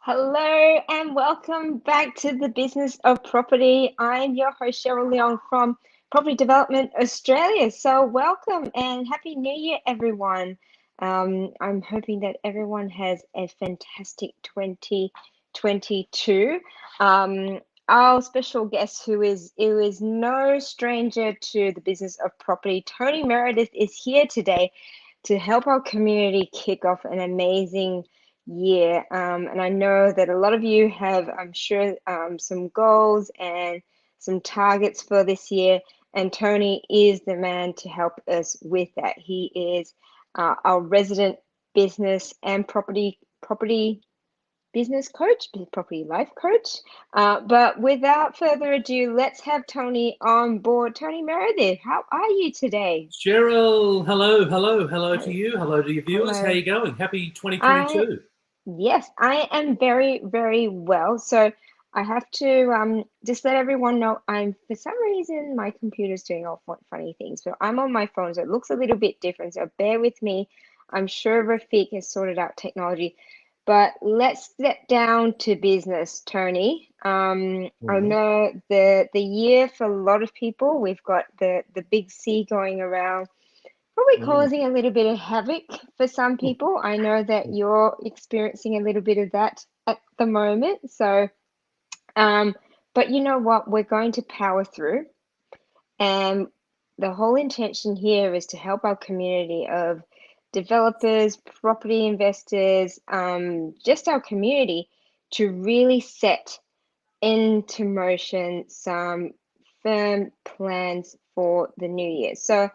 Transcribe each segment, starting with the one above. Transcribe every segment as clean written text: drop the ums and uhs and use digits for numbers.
Hello and welcome back to the Business of Property. I'm your host, Cheryl Leong from Property Development Australia. So welcome and Happy New Year, everyone. I'm hoping that everyone has a fantastic 2022. Our special guest, who is no stranger to the business of property, Tony Meredith, is here today to help our community kick off an amazing year. And I know that a lot of you have, I'm sure, some goals and some targets for this year. And Tony is the man to help us with that. He is our resident business and property business coach, property life coach. But without further ado, let's have Tony on board. Tony Meredith, how are you today? Cheryl, hello to you. Hello to your viewers. Hello. How you going? Happy 2022. Yes, I am very, very well. So I have to just let everyone know for some reason, my computer's doing all funny things, but I'm on my phone, so it looks a little bit different. So bear with me. I'm sure Rafiq has sorted out technology, but let's get down to business, Tony. I know the year for a lot of people, we've got the big C going around, probably causing a little bit of havoc for some people. I know that you're experiencing a little bit of that at the moment. So, but you know what? We're going to power through. And the whole intention here is to help our community of developers, property investors, just our community to really set into motion some firm plans for the new year. So,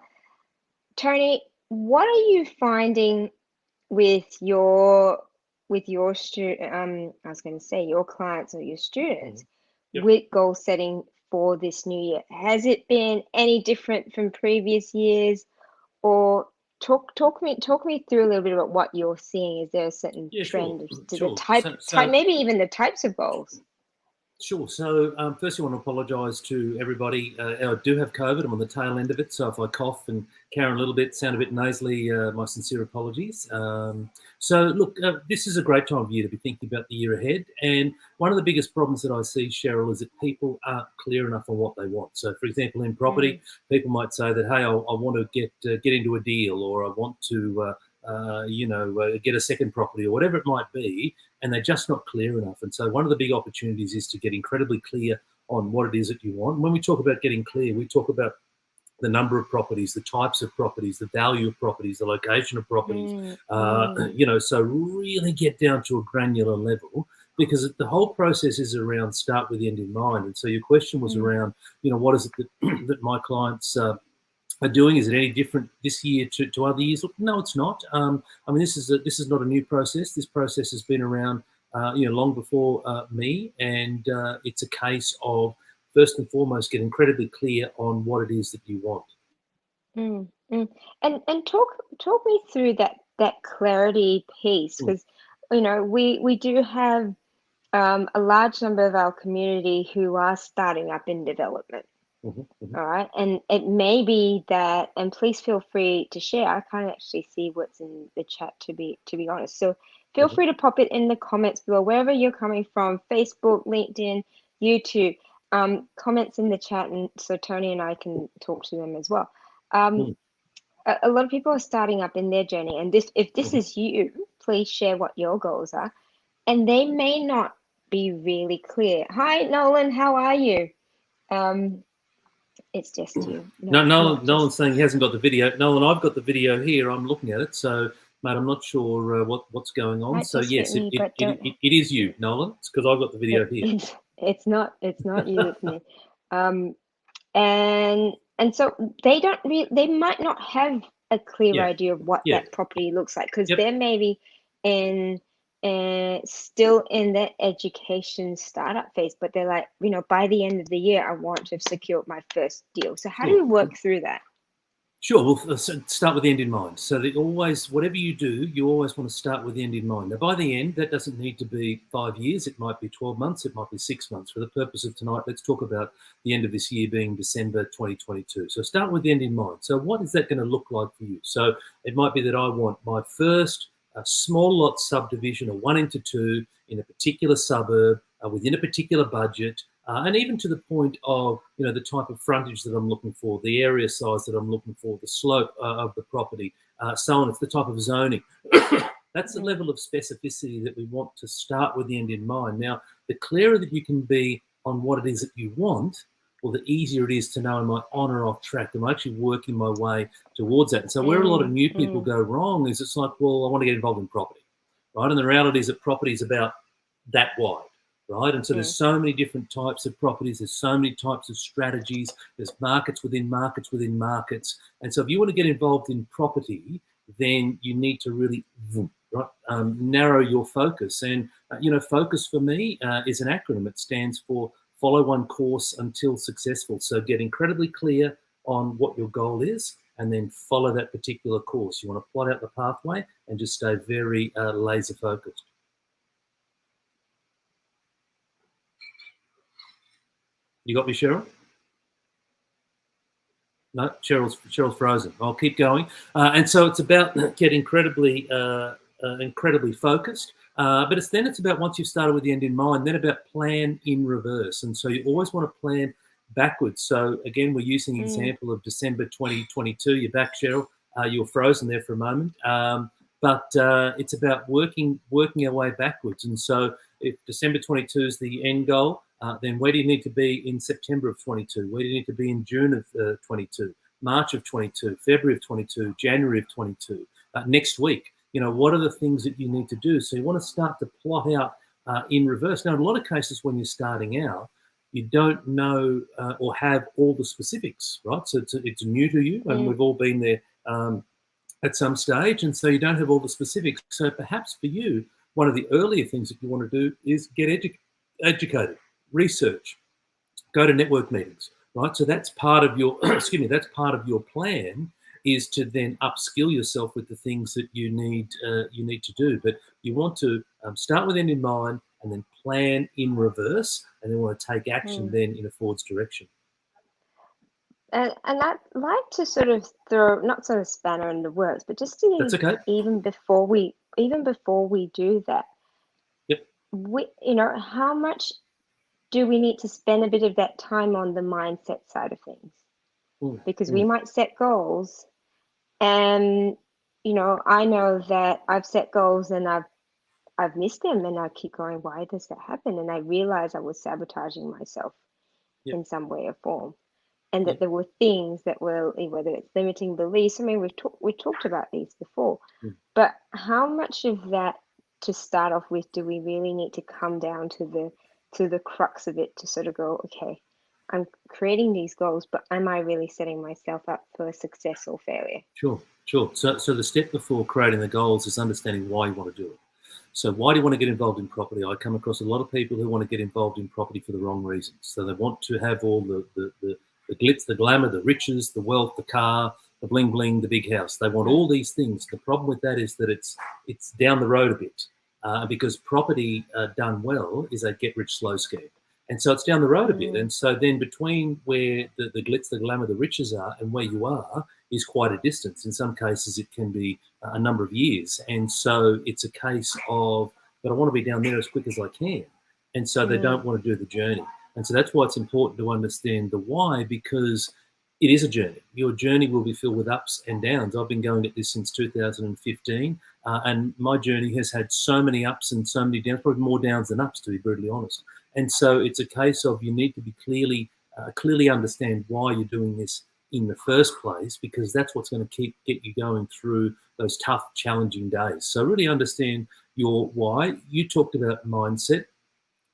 Tony, what are you finding with your student? I was going to say your clients or your students with goal setting for this new year. Has it been any different from previous years, or talk me through a little bit about what you're seeing? Is there a certain trend to the type, maybe even the types of goals? Sure. So firstly, I want to apologise to everybody. I do have COVID. I'm on the tail end of it. So if I cough and carry on a little bit, sound a bit nasally, my sincere apologies. So look, this is a great time of year to be thinking about the year ahead. And one of the biggest problems that I see, Cheryl, is that people aren't clear enough on what they want. So for example, in property, people might say that, hey, I want to get into a deal, or I want to get a second property, or whatever it might be, and they're just not clear enough. And so one of the big opportunities is to get incredibly clear on what it is that you want. When we talk about getting clear, we talk about the number of properties, the types of properties, the value of properties, the location of properties, so really get down to a granular level, because the whole process is around start with the end in mind. And so your question was around, what is it that my clients are doing? Is it any different this year to other years? Look, no, it's not. This is not a new process. This process has been around, long before me, and it's a case of first and foremost get incredibly clear on what it is that you want. And talk me through that clarity piece, because we do have a large number of our community who are starting up in development. All right, and it may be that, and please feel free to share. I can't actually see what's in the chat, to be honest. So feel free to pop it in the comments below, wherever you're coming from: Facebook, LinkedIn, YouTube. Comments in the chat, and so Tony and I can talk to them as well. A lot of people are starting up in their journey, and if this is you, please share what your goals are, and they may not be really clear. Hi, Nolan, how are you? It's just you. Nolan's saying he hasn't got the video. Nolan, I've got the video here. I'm looking at it. So, mate, I'm not sure what's going on. So, yes, it is you, Nolan. It's because I've got the video here. It's not you, it's me. And so they might not have a clear idea of what that property looks like, because they're maybe still in the education startup phase, but they're like, by the end of the year, I want to have secured my first deal. So how do you work through that? Sure. Well, start with the end in mind. So that always, whatever you do, you always want to start with the end in mind. Now, by the end, that doesn't need to be 5 years. It might be 12 months. It might be 6 months. For the purpose of tonight, let's talk about the end of this year being December 2022. So start with the end in mind. So what is that going to look like for you? So it might be that I want my first a small lot subdivision, a 1 into 2 in a particular suburb, within a particular budget, and even to the point of, you know, the type of frontage that I'm looking for, the area size that I'm looking for, the slope of the property, so on. It's the type of zoning. That's the level of specificity that we want to start with the end in mind. Now, the clearer that you can be on what it is that you want, well, the easier it is to know, am I on or off track? Am I actually working my way towards that? And so where a lot of new people go wrong is it's like, well, I want to get involved in property, right? And the reality is that property is about that wide, right? And so there's so many different types of properties. There's so many types of strategies. There's markets within markets within markets. And so if you want to get involved in property, then you need to really narrow your focus. And, you know, focus for me is an acronym. It stands for follow one course until successful. So get incredibly clear on what your goal is and then follow that particular course. You want to plot out the pathway and just stay very laser focused. You got me, Cheryl? No, Cheryl's frozen. I'll keep going. And so it's about get incredibly focused. But it's about, once you've started with the end in mind, then about plan in reverse. And so you always want to plan backwards. So again, we're using an example of December 2022. You're back, Cheryl. You were frozen there for a moment. But it's about working our way backwards. And so if December 22 is the end goal, then where do you need to be in September of 22? Where do you need to be in June of 22, March of 22, February of 22, January of 22, next week? You know, what are the things that you need to do? So you want to start to plot out in reverse. Now, in a lot of cases, when you're starting out, you don't know or have all the specifics, right? So it's new to you, and we've all been there at some stage, and so you don't have all the specifics. So perhaps for you, one of the earlier things that you want to do is get educated, research, go to network meetings, right? So that's part of your, that's part of your plan, is to then upskill yourself with the things that you need to do. But you want to start with end in mind and then plan in reverse, and then want to take action then in a forwards direction. And I'd like to sort of throw, not sort of spanner in the works, but just to That's okay. even before we do that, you know, how much do we need to spend a bit of that time on the mindset side of things? Because we might set goals, and you know, I know that I've set goals and I've missed them, and I keep going, why does that happen? And I realized I was sabotaging myself in some way or form, and that there were things that were, whether it's limiting beliefs. I mean, we talked about these before, but how much of that, to start off with, do we really need to come down to the crux of it, to sort of go, okay, I'm creating these goals, but am I really setting myself up for success or failure? Sure. So the step before creating the goals is understanding why you want to do it. So why do you want to get involved in property? I come across a lot of people who want to get involved in property for the wrong reasons. So they want to have all the glitz, the glamour, the riches, the wealth, the car, the bling bling, the big house. They want all these things. The problem with that is that it's down the road a bit, because property done well is a get rich slow scheme. And so it's down the road a bit. And so then between where the glitz, the glamour, the riches are and where you are is quite a distance. In some cases, it can be a number of years. And so it's a case of, but I want to be down there as quick as I can. And so they don't want to do the journey. And so that's why it's important to understand the why, because it is a journey. Your journey will be filled with ups and downs. I've been going at this since 2015, and my journey has had so many ups and so many downs, probably more downs than ups, to be brutally honest. And so it's a case of, you need to be clearly understand why you're doing this in the first place, because that's what's going to get you going through those tough, challenging days. So really understand your why. You talked about mindset.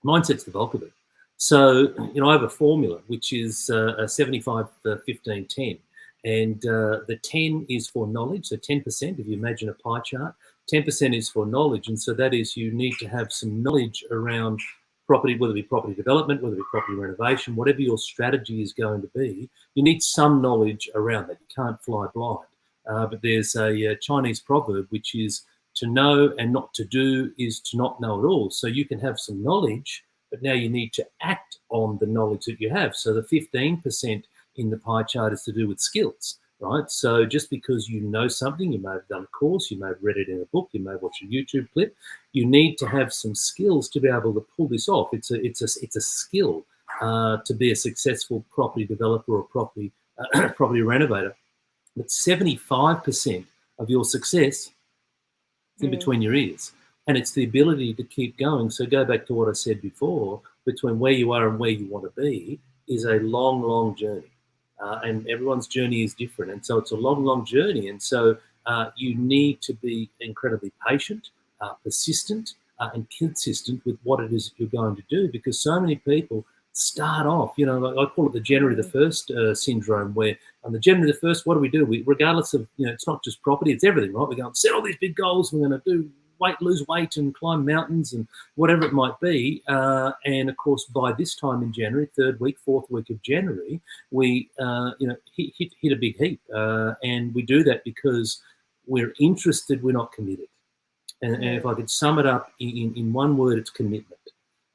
Mindset's the bulk of it. So, you know, I have a formula, which is a 75, 15, 10. And the 10 is for knowledge. So 10%, if you imagine a pie chart, 10% is for knowledge. And so that is, you need to have some knowledge around property, whether it be property development, whether it be property renovation, whatever your strategy is going to be, you need some knowledge around that. You can't fly blind. But there's a Chinese proverb, which is, to know and not to do is to not know at all. So you can have some knowledge, but now you need to act on the knowledge that you have. So the 15% in the pie chart is to do with skills. right? So just because you know something, you may have done a course, you may have read it in a book, you may have watched a YouTube clip, you need to have some skills to be able to pull this off. It's a skill to be a successful property developer or property renovator. But 75% of your success is in between your ears. And it's the ability to keep going. So go back to what I said before, between where you are and where you want to be is a long, long journey. And everyone's journey is different. And so it's a long, long journey. And so you need to be incredibly patient, persistent, and consistent with what it is you're going to do, because so many people start off, you know, I call it the January the 1st syndrome, where on the January the 1st, what do? We, regardless of, you know, it's not just property, it's everything, right? We're going to set all these big goals, we're going to do lose weight and climb mountains and whatever it might be. And of course, by this time in January, 3rd week, 4th week of January, we, you know, hit a big heap. And we do that because we're interested, we're not committed. And if I could sum it up in one word, it's commitment.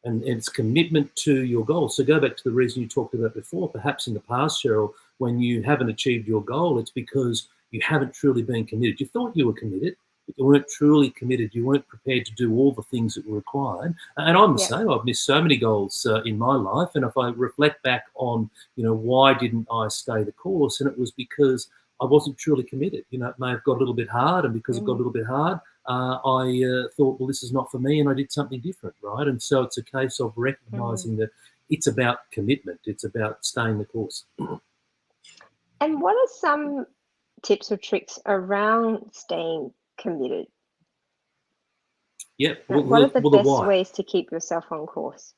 And it's commitment to your goal. So go back to the reason you talked about before. Perhaps in the past, Cheryl, when you haven't achieved your goal, it's because you haven't truly been committed. You thought you were committed, but you weren't truly committed. You weren't prepared to do all the things that were required. And I'm the same. I've missed so many goals in my life. And if I reflect back on, you know, why didn't I stay the course? And it was because I wasn't truly committed. You know, it may have got a little bit hard, and because it got a little bit hard, I thought, well, this is not for me, and I did something different, right? And so it's a case of recognizing that it's about commitment. It's about staying the course. And what are some tips or tricks around staying committed? Yeah. What are the best ways to keep yourself on course?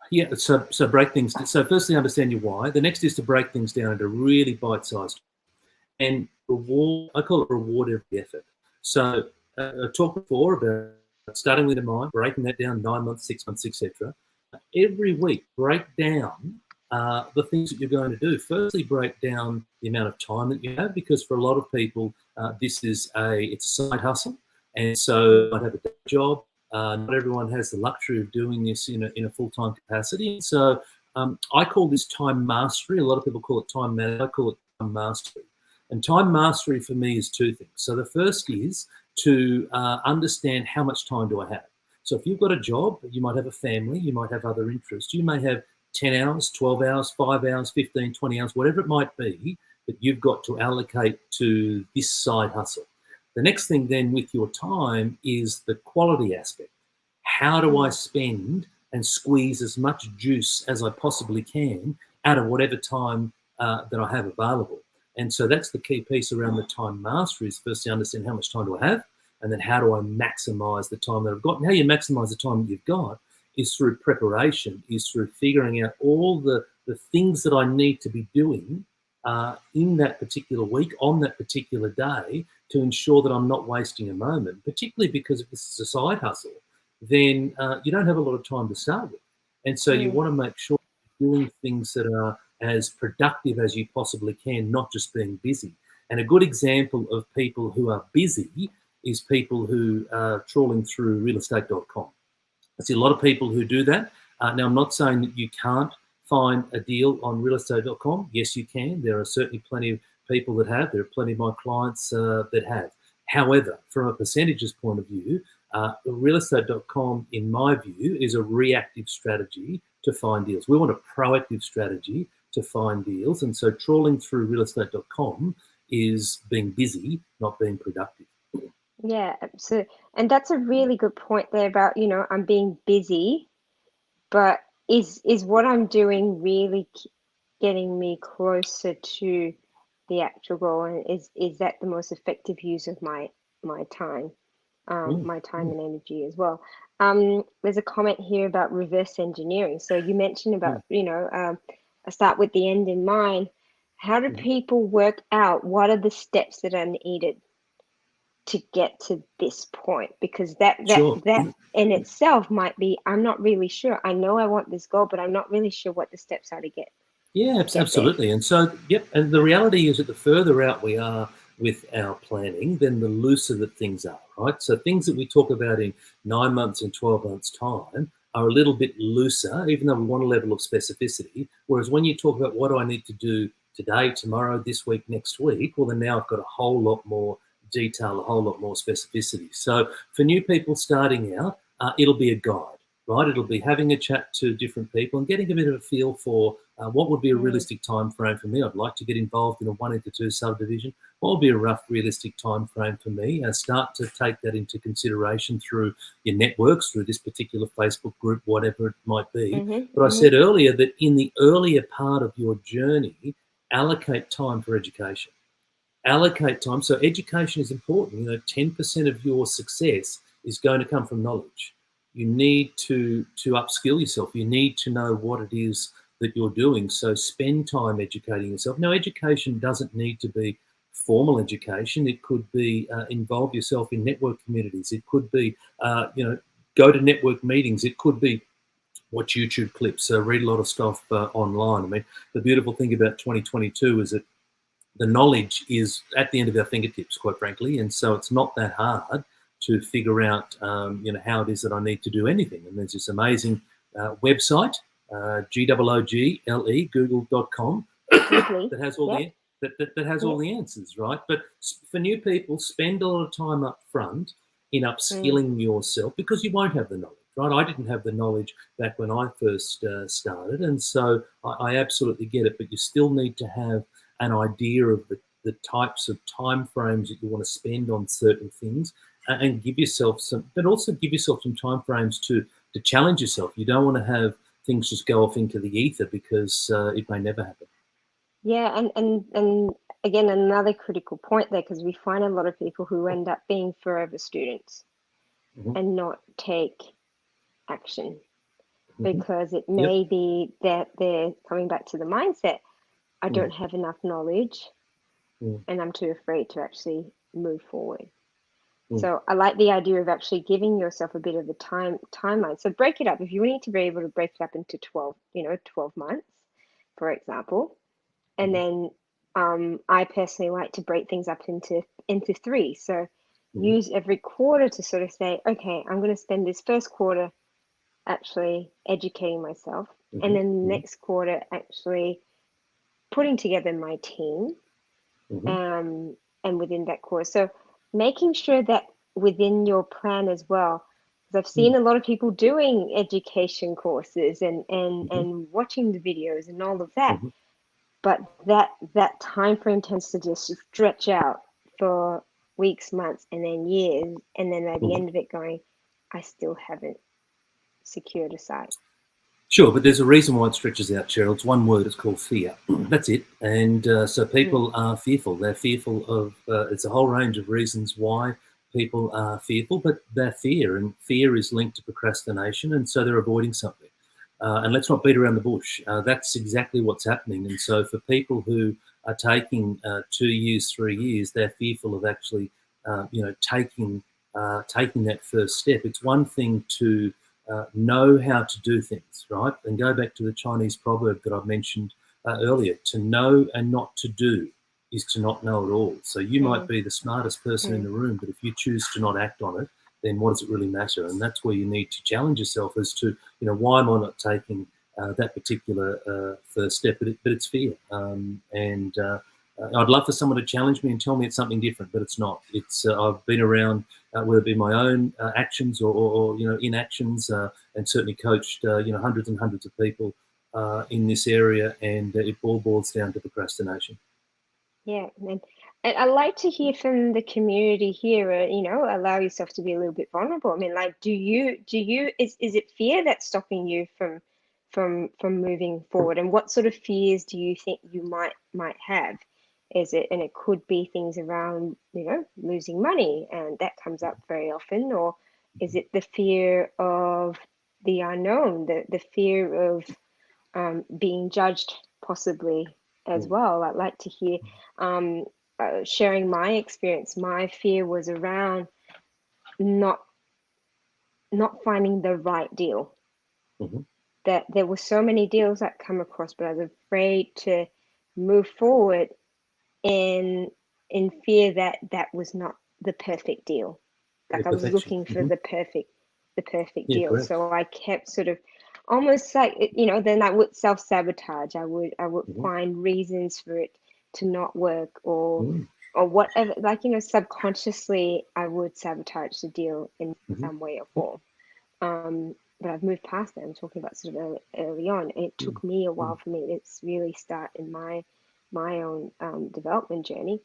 Yeah, so break things. So firstly, understand your why. The next is to break things down into really bite-sized and reward. I call it reward every effort. So I talked before about starting with a mind, breaking that down 9 months, 6 months, etc. Every week, break down the things that you're going to do. Firstly, break down the amount of time that you have, because for a lot of people, it's a side hustle, and so you might have a day job. Not everyone has the luxury of doing this in a full-time capacity. So I call this time mastery. A lot of people call it time management. I call it time mastery. And time mastery for me is two things. So the first is to understand how much time do I have. So if you've got a job, you might have a family, you might have other interests, you may have 10 hours, 12 hours, 5 hours, 15, 20 hours, whatever it might be, that you've got to allocate to this side hustle. The next thing then with your time is the quality aspect. How do I spend and squeeze as much juice as I possibly can out of whatever time that I have available? And so that's the key piece around the time mastery, is first to understand how much time do I have, and then how do I maximize the time that I've got. And how you maximize the time that you've got is through preparation, is through figuring out all the things that I need to be doing in that particular week, on that particular day, to ensure that I'm not wasting a moment, particularly because if this is a side hustle, then you don't have a lot of time to start with. And so you want to make sure you're doing things that are as productive as you possibly can, not just being busy. And a good example of people who are busy is people who are trawling through realestate.com. I see a lot of people who do that. Now, I'm not saying that you can't find a deal on realestate.com. Yes, you can. There are certainly plenty of people that have. There are plenty of my clients that have. However, from a percentages point of view, realestate.com, in my view, is a reactive strategy to find deals. We want a proactive strategy to find deals. And so trawling through realestate.com is being busy, not being productive. Yeah, so, and that's a really good point there about, you know, I'm being busy, but is what I'm doing really getting me closer to the actual goal? And is that the most effective use of my time, my time and energy as well? There's a comment here about reverse engineering. So you mentioned about, you know, I start with the end in mind. How do people work out what are the steps that are needed to get to this point? Because that in itself might be, I'm not really sure. I know I want this goal, but I'm not really sure what the steps are to get. Yeah, absolutely. And so, yep. And the reality is that the further out we are with our planning, then the looser that things are, right? So things that we talk about in 9 months and 12 months time are a little bit looser, even though we want a level of specificity. Whereas when you talk about what do I need to do today, tomorrow, this week, next week, well, then now I've got a whole lot more detail, a whole lot more specificity. So for new people starting out, it'll be a guide, right? It'll be having a chat to different people and getting a bit of a feel for what would be a realistic time frame for me. I'd like to get involved in a 1 into 2 subdivision. What would be a rough realistic time frame for me? Start to take that into consideration through your networks, through this particular Facebook group, whatever it might be. But I said earlier that in the earlier part of your journey, allocate time for education. Allocate time. So education is important. 10% of your success is going to come from knowledge. You need to upskill yourself. You need to know what it is that you're doing. So spend time educating yourself. Now, education doesn't need to be formal education. It could be involve yourself in network communities. It could be, go to network meetings. It could be watch YouTube clips, read a lot of stuff online. I mean, the beautiful thing about 2022 is that the knowledge is at the end of our fingertips, quite frankly, and so it's not that hard to figure out, how it is that I need to do anything. And there's this amazing website, 𝐒𝐿𝐸, Google.com, that has all the that has all the answers, right? But for new people, spend a lot of time up front in upskilling yourself, because you won't have the knowledge, right? I didn't have the knowledge back when I first started, and so I absolutely get it. But you still need to have an idea of the types of time frames that you want to spend on certain things, and give yourself some, but also give yourself some time frames to challenge yourself. You don't want to have things just go off into the ether, because it may never happen. Yeah, and again, another critical point there, because we find a lot of people who end up being forever students and not take action, because it may be that they're coming back to the mindset, I don't have enough knowledge and I'm too afraid to actually move forward. So I like the idea of actually giving yourself a bit of a timeline. So break it up. If you need to be able to break it up into 12 months, for example, and then I personally like to break things up into 3. So use every quarter to sort of say, okay, I'm going to spend this first quarter actually educating myself, and then the next quarter actually putting together my team, and within that quarter. So making sure that within your plan as well, because I've seen a lot of people doing education courses and watching the videos and all of that, but that time frame tends to just stretch out for weeks, months, and then years, and then at the end of it going, I still haven't secured a site. Sure, but there's a reason why it stretches out, Cheryl. It's one word. It's called fear. That's it. And so people are fearful. They're fearful of, it's a whole range of reasons why people are fearful, but they're fear, and fear is linked to procrastination, and so they're avoiding something. And let's not beat around the bush. That's exactly what's happening. And so for people who are taking 2 years, 3 years, they're fearful of actually, taking that first step. It's one thing to know how to do things, right? And go back to the Chinese proverb that I mentioned earlier. To know and not to do is to not know at all. So you might be the smartest person in the room, but if you choose to not act on it, then what does it really matter? And that's where you need to challenge yourself as to, why am I not taking that particular first step? But it's fear. I'd love for someone to challenge me and tell me it's something different, but it's not. It's I've been around, whether it be my own actions or inactions, and certainly coached hundreds and hundreds of people in this area, and it all boils down to procrastination. Yeah, and I like to hear from the community here. Allow yourself to be a little bit vulnerable. I mean, like, is it fear that's stopping you from moving forward? And what sort of fears do you think you might have? And it could be things around, losing money, and that comes up very often, or is it the fear of the unknown, the fear of being judged possibly as well? I'd like to hear, sharing my experience. My fear was around not finding the right deal. That there were so many deals that come across, but I was afraid to move forward in fear that was not the perfect deal. Like I was looking for the perfect deal. Correct. So I kept sort of almost like then I would self-sabotage. I would Mhm. find reasons for it to not work, or Mm. whatever, like subconsciously I would sabotage the deal in Mhm. some way or form. But I've moved past that. I'm talking about sort of early on. It Mm. took me a while Mm. for me to really start in my own development journey.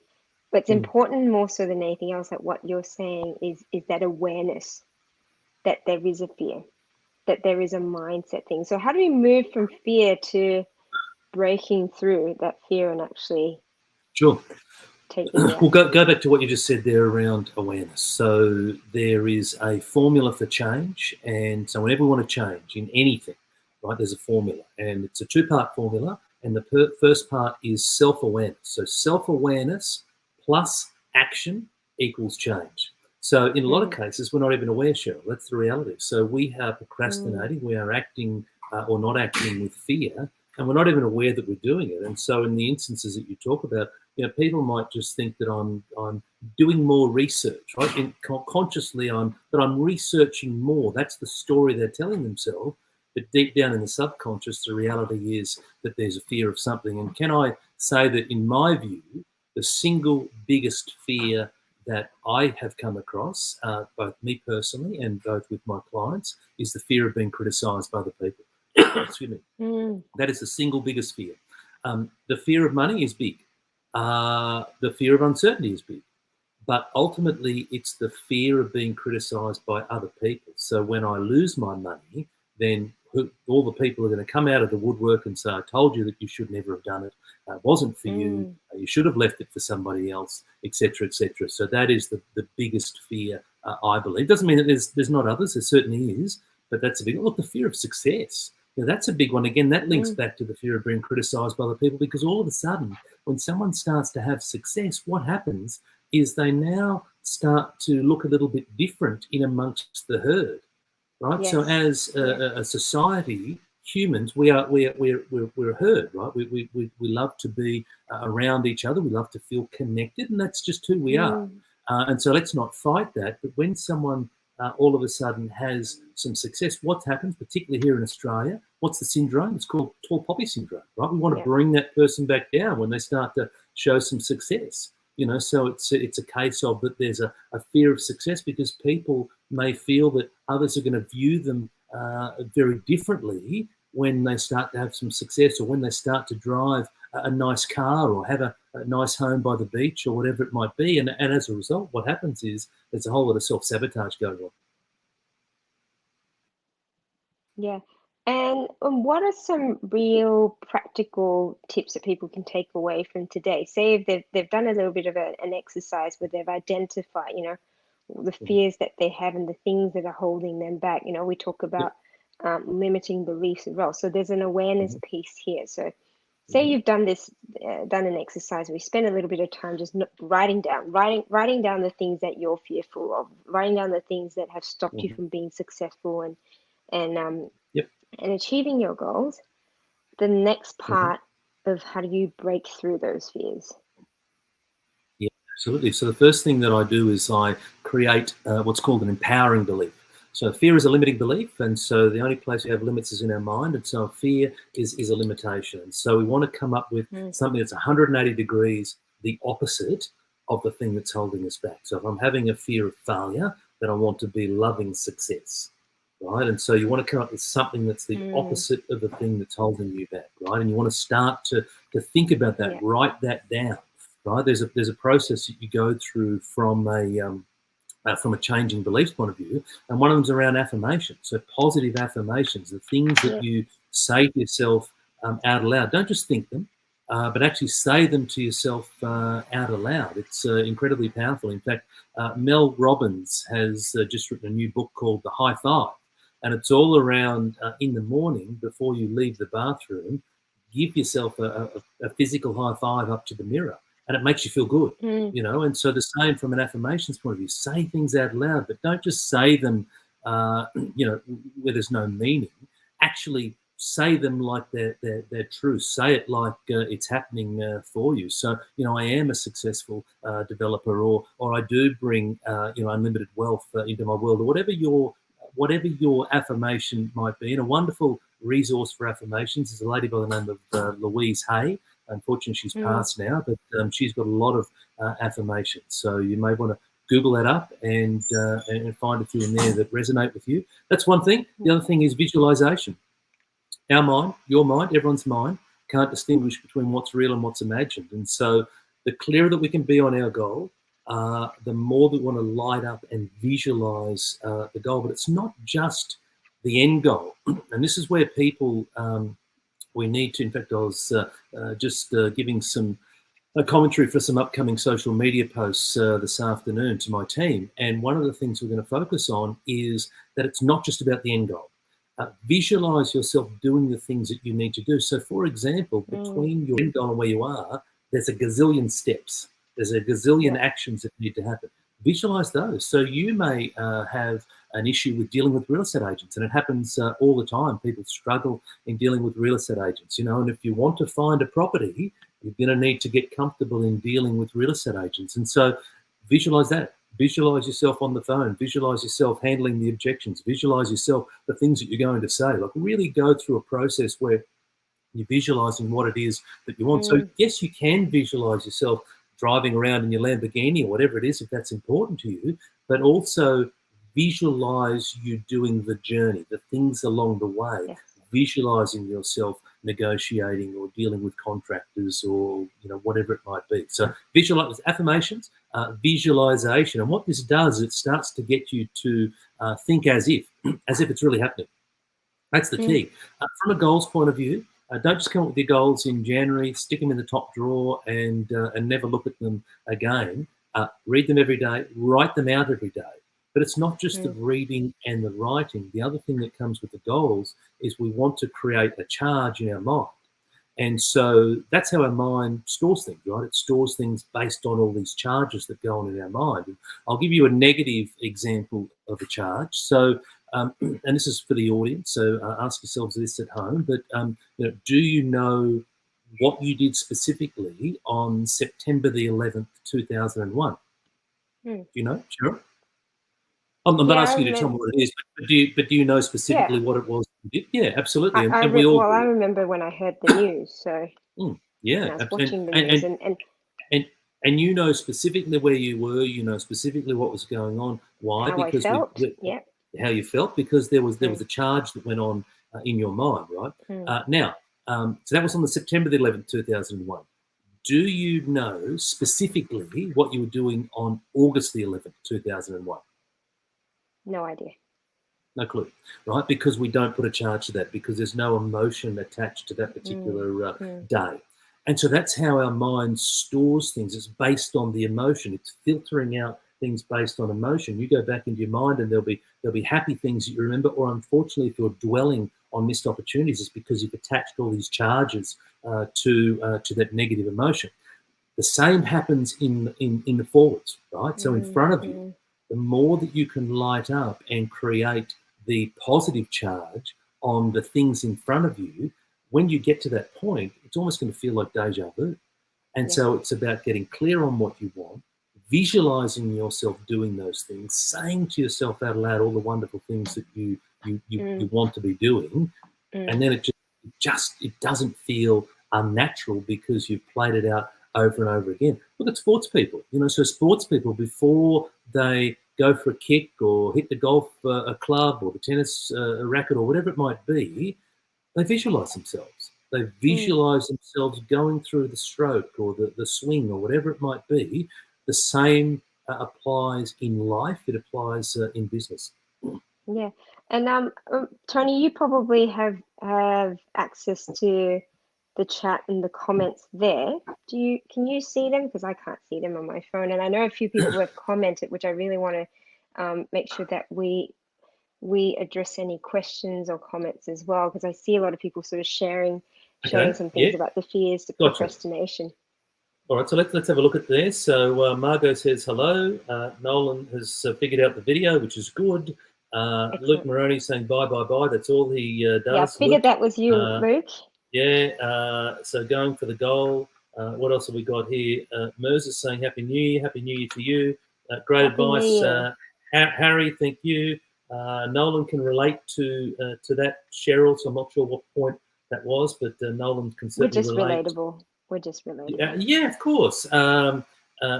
But it's Mm. important more so than anything else that what you're saying is that awareness that there is a fear, that there is a mindset thing. So how do we move from fear to breaking through that fear and actually Sure. taking the We'll go action? back to what you just said there around awareness. So there is a formula for change, and so whenever we want to change in anything, right, there's a formula, and it's a two-part formula. And the first part is self-awareness. So self-awareness plus action equals change. So in a lot of Mm, cases, we're not even aware, Cheryl. That's the reality. So we are mm, procrastinating, we are acting or not acting with fear, and we're not even aware that we're doing it. And so in the instances that you talk about, people might just think that I'm doing more research, right? Consciously, I'm researching more. That's the story they're telling themselves. But deep down in the subconscious, the reality is that there's a fear of something. And can I say that, in my view, the single biggest fear that I have come across, both me personally and both with my clients, is the fear of being criticised by other people. Excuse me. mm. That is the single biggest fear. The fear of money is big. The fear of uncertainty is big. But ultimately, it's the fear of being criticised by other people. So when I lose my money, then all the people are going to come out of the woodwork and say, I told you that you should never have done it. It wasn't for you. Mm, You should have left it for somebody else, etc., etc. So that is the biggest fear, I believe. Doesn't mean that there's not others. There certainly is. But that's a big one. Look, the fear of success. That's a big one. Again, that links mm. back to the fear of being criticised by other people, because all of a sudden, when someone starts to have success, what happens is they now start to look a little bit different in amongst the herd, right? So Yes. as Yeah. a society, humans, we're a herd, right? We love to be around each other. We love to feel connected, and that's just who we are. Mm, And so let's not fight that. But when someone all of a sudden has some success, what happens, particularly here in Australia? What's the syndrome? It's called tall poppy syndrome, right? We want to yeah. bring that person back down when they start to show some success. So it's a case of that there's a fear of success, because people may feel that others are going to view them very differently when they start to have some success, or when they start to drive a nice car, or have a nice home by the beach, or whatever it might be. And as a result, what happens is there's a whole lot of self-sabotage going on. Yeah. And what are some real practical tips that people can take away from today? Say if they've done a little bit of an exercise where they've identified, the Mhm. fears that they have and the things that are holding them back. We talk Yep. about limiting beliefs as well. So there's an awareness Mhm. piece here. So say Mhm. you've done done an exercise where you spend a little bit of time just writing down the things that you're fearful of, writing down the things that have stopped you Mhm. from being successful and Yep. and achieving your goals. The next Mhm. part of how do you break through those fears? Yeah, absolutely. So the first thing that I do is I create what's called an empowering belief. So fear is a limiting belief, and so the only place we have limits is in our mind, and so fear is a limitation. And so we want to come up with Mm, something that's 180 degrees the opposite of the thing that's holding us back. So if I'm having a fear of failure, then I want to be loving success, right? And so you want to come up with something that's the mm, opposite of the thing that's holding you back, right? And you want to start to think about that, yeah, write that down, right? There's a process that you go through from a changing beliefs point of view, and one of them's around affirmations. So positive affirmations, the things that yeah, you say to yourself out aloud. Don't just think them, but actually say them to yourself out aloud. It's incredibly powerful. In fact, Mel Robbins has just written a new book called The High Five, and it's all around in the morning before you leave the bathroom, give yourself a physical high five up to the mirror, and it makes you feel good. mm, And so the same from an affirmations point of view. Say things out loud, but don't just say them, where there's no meaning. Actually, say them like they're true. Say it like it's happening for you. So I am a successful developer, or I do bring unlimited wealth into my world, or whatever your affirmation might be. And a wonderful resource for affirmations is a lady by the name of Louise Hay. Unfortunately, she's passed now, but she's got a lot of affirmations. So you may want to Google that up and find a few in there that resonate with you. That's one thing. The other thing is visualization. Our mind, your mind, everyone's mind can't distinguish between what's real and what's imagined. And so the clearer that we can be on our goal, the more that we want to light up and visualize the goal. But it's not just the end goal. And this is where people, we need to, in fact, I was just giving some commentary for some upcoming social media posts this afternoon to my team. And one of the things we're going to focus on is that it's not just about the end goal. Visualize yourself doing the things that you need to do. So, for example, between your end goal and where you are, there's a gazillion steps. There's a gazillion actions that need to happen. Visualize those. So you may have an issue with dealing with real estate agents, and it happens all the time. People struggle in dealing with real estate agents, and if you want to find a property, you're going to need to get comfortable in dealing with real estate agents. And so visualize that. Visualize yourself on the phone. Visualize yourself handling the objections. Visualize yourself the things that you're going to say. Like, really go through a process where you're visualizing what it is that you want. So yes, you can visualize yourself driving around in your Lamborghini or whatever it is, if that's important to you, but also visualize you doing the journey, the things along the way, visualizing yourself negotiating or dealing with contractors or whatever it might be. So visualize affirmations, visualization, and what this does, it starts to get you to think as if it's really happening. That's the key. From a goals point of view, don't just come up with your goals in January, stick them in the top drawer and never look at them again. Read them every day, write them out every day. But it's not just the reading and the writing. The other thing that comes with the goals is we want to create a charge in our mind. And so that's how our mind stores things, right? It stores things based on all these charges that go on in our mind. And I'll give you a negative example of a charge. So, and this is for the audience, so ask yourselves this at home, but do you know what you did specifically on September the 11th, 2001? Do you know? Sure. I'm not asking you to tell me what it is, but do you know specifically what it was you did? Yeah, absolutely. And we all. Well, I remember when I heard the news. So yeah, I was watching the news, and you know specifically where you were. You know specifically what was going on. Why? How because I felt. How you felt, because there was a charge that went on in your mind, right? Now, so that was on the September the 11th, 2001. Do you know specifically what you were doing on August the 11th, 2001? No idea. No clue, right? Because we don't put a charge to that, because there's no emotion attached to that particular day. And so that's how our mind stores things. It's based on the emotion. It's filtering out things based on emotion. You go back into your mind and there'll be happy things that you remember, or unfortunately, if you're dwelling on missed opportunities, it's because you've attached all these charges to that negative emotion. The same happens in the forwards, right? So in front of you, the more that you can light up and create the positive charge on the things in front of you, when you get to that point, it's almost going to feel like deja vu. And so it's about getting clear on what you want, visualizing yourself doing those things, saying to yourself out loud all the wonderful things that you want to be doing, and then it doesn't feel unnatural because you've played it out over and over again. Look at sports people. So sports people, before they go for a kick or hit the golf a club or the tennis racket or whatever it might be, they visualize themselves. They visualize themselves going through the stroke or the swing or whatever it might be. The same applies in life. It applies in business. Yeah. And Tony, you probably have access to the chat and the comments there. Can you see them? Because I can't see them on my phone. And I know a few people have commented, which I really want to make sure that we address any questions or comments as well, because I see a lot of people sort of sharing some things about the fears, the procrastination. All right, so let's have a look at this. So Margot says hello. Nolan has figured out the video, which is good. Luke Moroney saying bye. That's all he does. Yeah, I figured that was you, Luke. Yeah. So going for the goal. What else have we got here? Mers is saying Happy New Year. Happy New Year to you. Great advice. Harry, thank you. Nolan can relate to that, Cheryl, so I'm not sure what point that was, but Nolan can We're certainly just relate. relatable. We're just relatable. Yeah, of course.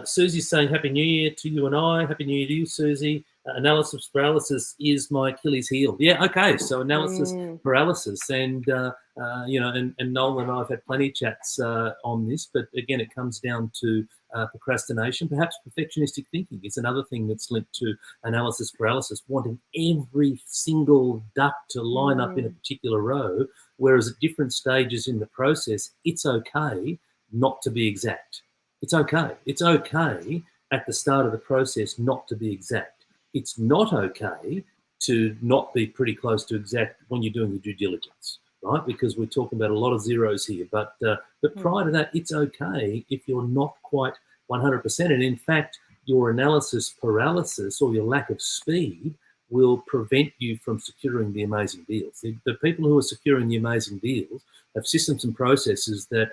Susie's saying Happy New Year to you and I. Happy New Year to you, Susie. Analysis paralysis is my Achilles heel. Yeah, okay. So analysis paralysis, and and Noel and I have had plenty of chats on this. But again, it comes down to procrastination. Perhaps perfectionistic thinking is another thing that's linked to analysis paralysis. Wanting every single duck to line up in a particular row, whereas at different stages in the process, it's okay not to be exact. It's okay. It's okay at the start of the process not to be exact. It's not okay to not be pretty close to exact when you're doing the due diligence, right? Because we're talking about a lot of zeros here. But prior to that, it's okay if you're not quite 100%. And in fact, your analysis paralysis or your lack of speed will prevent you from securing the amazing deals. The people who are securing the amazing deals have systems and processes that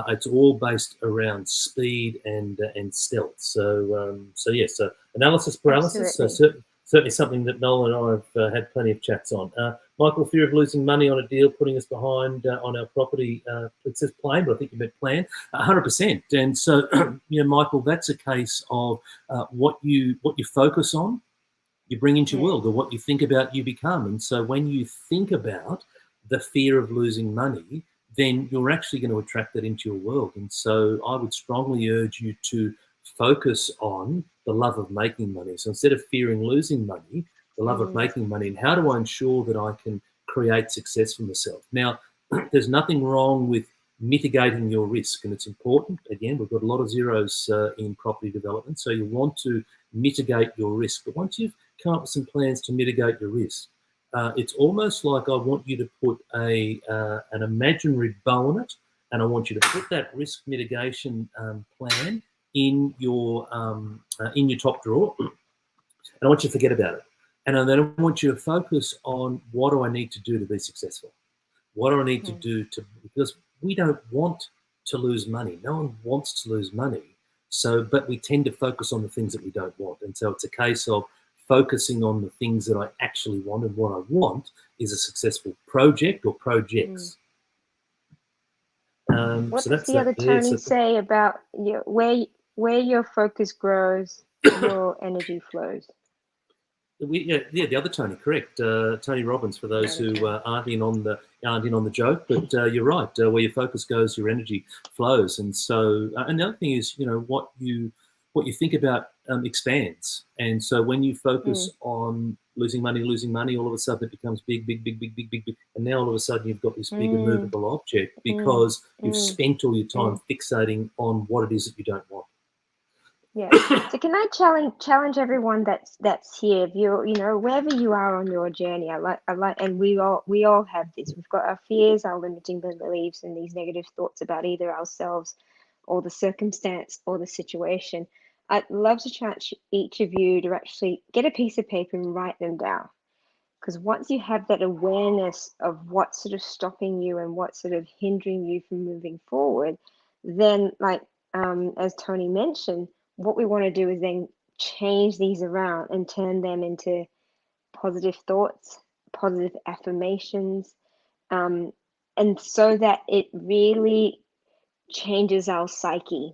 it's all based around speed and stealth. So analysis paralysis. Absolutely. Certainly something that Noel and I have had plenty of chats on. Michael, fear of losing money on a deal, putting us behind on our property. It says plan, but I think you meant plan. 100%. And so, Michael, that's a case of what you focus on, you bring into your world, or what you think about, you become. And so when you think about the fear of losing money, then you're actually going to attract that into your world. And so I would strongly urge you to focus on the love of making money. So instead of fearing losing money, the love of making money, and how do I ensure that I can create success for myself? Now, there's nothing wrong with mitigating your risk, and it's important. Again, we've got a lot of zeros in property development, so you want to mitigate your risk. But once you've come up with some plans to mitigate your risk, it's almost like I want you to put an imaginary bow on it, and I want you to put that risk mitigation plan in your top drawer, and I want you to forget about it. And then I want you to focus on, what do I need to do to be successful? What do I need to do because we don't want to lose money. No one wants to lose money. So, but we tend to focus on the things that we don't want. And so it's a case of focusing on the things that I actually want, and what I want is a successful project or projects. What does the other Tony say about where your focus grows, your energy flows? The other Tony, correct? Tony Robbins, for those who aren't in on the joke, but you're right. Where your focus goes, your energy flows. And so, and the other thing is, what you think about expands. And so when you focus on losing money, all of a sudden it becomes big. And now all of a sudden you've got this big immovable object because you've spent all your time fixating on what it is that you don't want. Yeah. So can I challenge everyone that's here? If you're, wherever you are on your journey, I like, and we all have this. We've got our fears, our limiting beliefs, and these negative thoughts about either ourselves or the circumstance or the situation. I'd love to challenge each of you to actually get a piece of paper and write them down. Because once you have that awareness of what's sort of stopping you and what's sort of hindering you from moving forward, then, like as Tony mentioned, what we want to do is then change these around and turn them into positive thoughts, positive affirmations, and so that it really changes our psyche.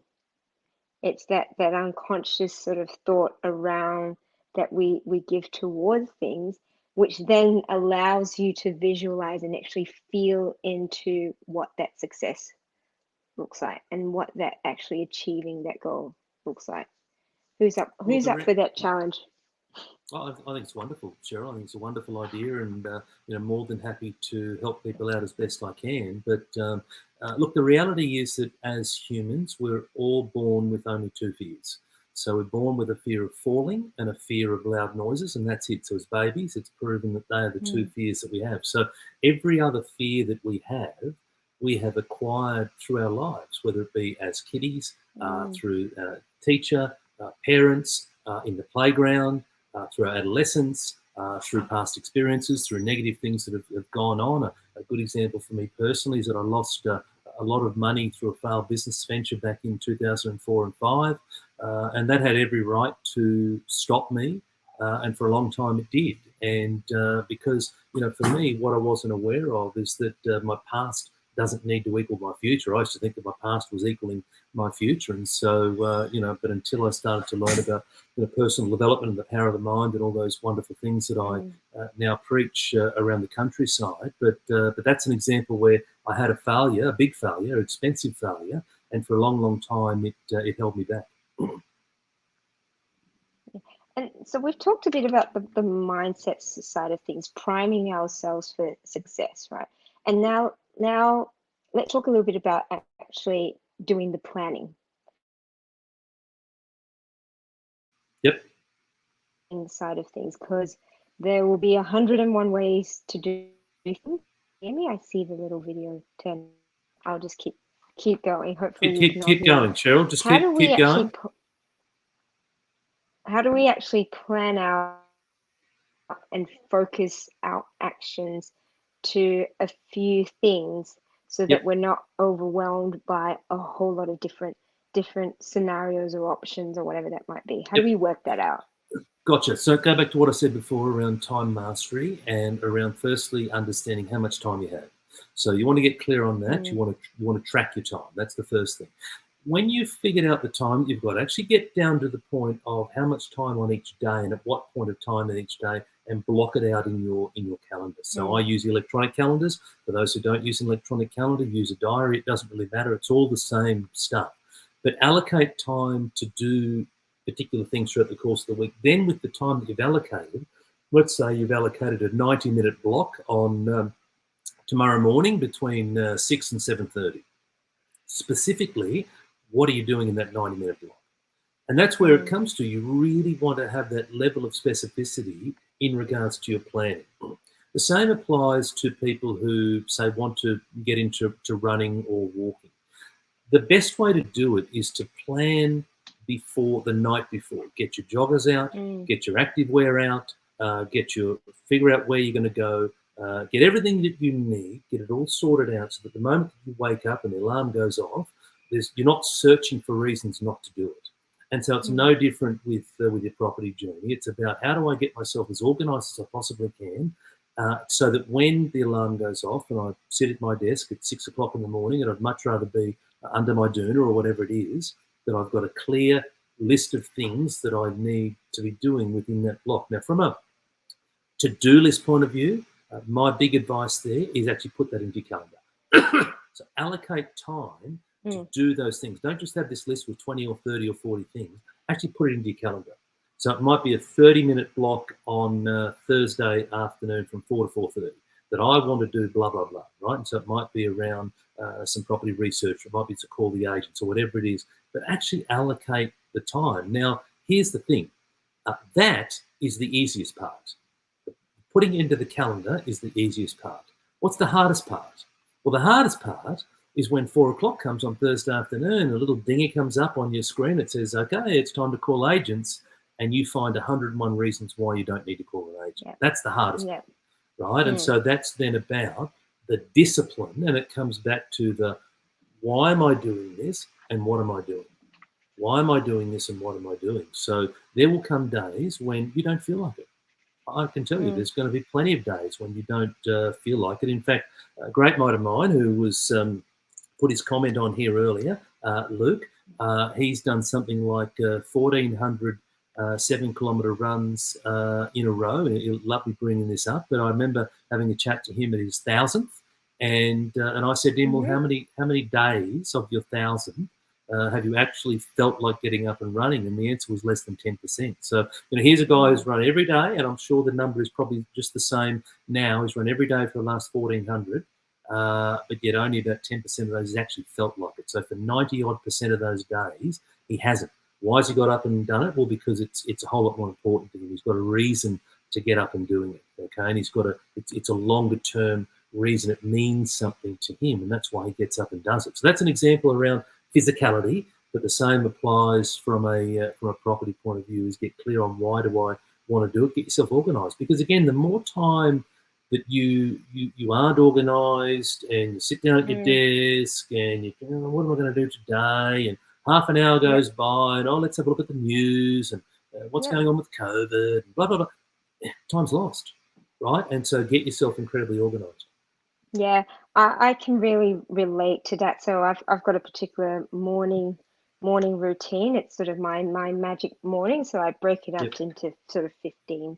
It's that unconscious sort of thought around that we give towards things, which then allows you to visualize and actually feel into what that success looks like and what that actually achieving that goal looks like. Who's up for that challenge? I think it's wonderful, Cheryl. I think it's a wonderful idea, and more than happy to help people out as best I can. But look, the reality is that as humans, we're all born with only two fears. So we're born with a fear of falling and a fear of loud noises, and that's it. So as babies, it's proven that they are the two fears that we have. So every other fear that we have acquired through our lives, whether it be as kiddies, through teacher, parents, in the playground, through our adolescence, through past experiences, through negative things that have gone on. A good example for me personally is that I lost a lot of money through a failed business venture back in 2004 and 5, and that had every right to stop me, and for a long time it did. And because, for me, what I wasn't aware of is that my past doesn't need to equal my future. I used to think that my past was equaling my future. And so, but until I started to learn about personal development and the power of the mind and all those wonderful things that I now preach around the countryside. But that's an example where I had a failure, a big failure, expensive failure, and for a long, long time it held me back. And so we've talked a bit about the mindset side of things, priming ourselves for success, right? And now let's talk a little bit about actually doing the planning. Yep. Side of things, because there will be 101 ways to do things. Hear me? I see the little video turn. I'll just keep going. Hopefully, keep going, Cheryl. Just keep going. How do we actually plan out and focus our actions to a few things so that we're not overwhelmed by a whole lot of different scenarios or options or whatever that might be? How do we work that out? Gotcha. So go back to what I said before around time mastery and around firstly understanding how much time you have. So you want to get clear on that. You want to track your time. That's the first thing. When you've figured out the time you've got, actually get down to the point of how much time on each day and at what point of time in each day, and block it out in your calendar. So I use electronic calendars. For those who don't use an electronic calendar, use a diary. It doesn't really matter. It's all the same stuff. But allocate time to do particular things throughout the course of the week. Then with the time that you've allocated, let's say you've allocated a 90-minute block on tomorrow morning between 6 and 7:30. Specifically, what are you doing in that 90-minute block? And that's where it comes to. You really want to have that level of specificity in regards to your planning. The same applies to people who, say, want to get into running or walking. The best way to do it is to plan the night before. Get your joggers out, get your active wear out, figure out where you're going to go, get everything that you need, get it all sorted out so that the moment you wake up and the alarm goes off, you're not searching for reasons not to do it. And so it's no different with your property journey. It's about how do I get myself as organised as I possibly can so that when the alarm goes off and I sit at my desk at 6 o'clock in the morning, and I'd much rather be under my doona or whatever it is, that I've got a clear list of things that I need to be doing within that block. Now, from a to-do list point of view, my big advice there is actually put that into your calendar. So allocate time to do those things. Don't just have this list with 20 or 30 or 40 things. Actually put it into your calendar. So it might be a 30-minute block on Thursday afternoon from 4 to 4:30 that I want to do blah, blah, blah, right? And so it might be around some property research. It might be to call the agents or whatever it is. But actually allocate the time. Now, here's the thing. That is the easiest part. Putting it into the calendar is the easiest part. What's the hardest part? Well, the hardest part is when 4 o'clock comes on Thursday afternoon, a little dingy comes up on your screen. It says, okay, it's time to call agents. And you find 101 reasons why you don't need to call an agent. Yep. That's the hardest part, right? And so that's then about the discipline. And it comes back to the, why am I doing this and what am I doing? Why am I doing this and what am I doing? So there will come days when you don't feel like it. I can tell you there's going to be plenty of days when you don't feel like it. In fact, a great mate of mine who was put his comment on here earlier, Luke, he's done something like 1,400 7-kilometre runs in a row. He'll love me bringing this up, but I remember having a chat to him at his 1,000th, and I said to him, well, how many days of your 1,000 have you actually felt like getting up and running? And the answer was less than 10%. So, here's a guy who's run every day, and I'm sure the number is probably just the same now. He's run every day for the last 1,400, but yet only about 10% of those has actually felt like it. So for 90-odd% of those days, he hasn't. Why has he got up and done it? Well, because it's a whole lot more important to him. He's got a reason to get up and doing it, okay? And he's got it's a longer-term reason. It means something to him, and that's why he gets up and does it. So that's an example around physicality, but the same applies from a property point of view. Is get clear on why do I want to do it. Get yourself organised, because again, the more time that you aren't organised and you sit down at your desk and you think, oh, what am I going to do today? And half an hour goes by and, let's have a look at the news and what's going on with COVID and blah, blah, blah. time's lost, right? And so get yourself incredibly organised. Yeah, I can really relate to that. So I've got a particular morning routine. It's sort of my magic morning. So I break it Yep, up into sort of 15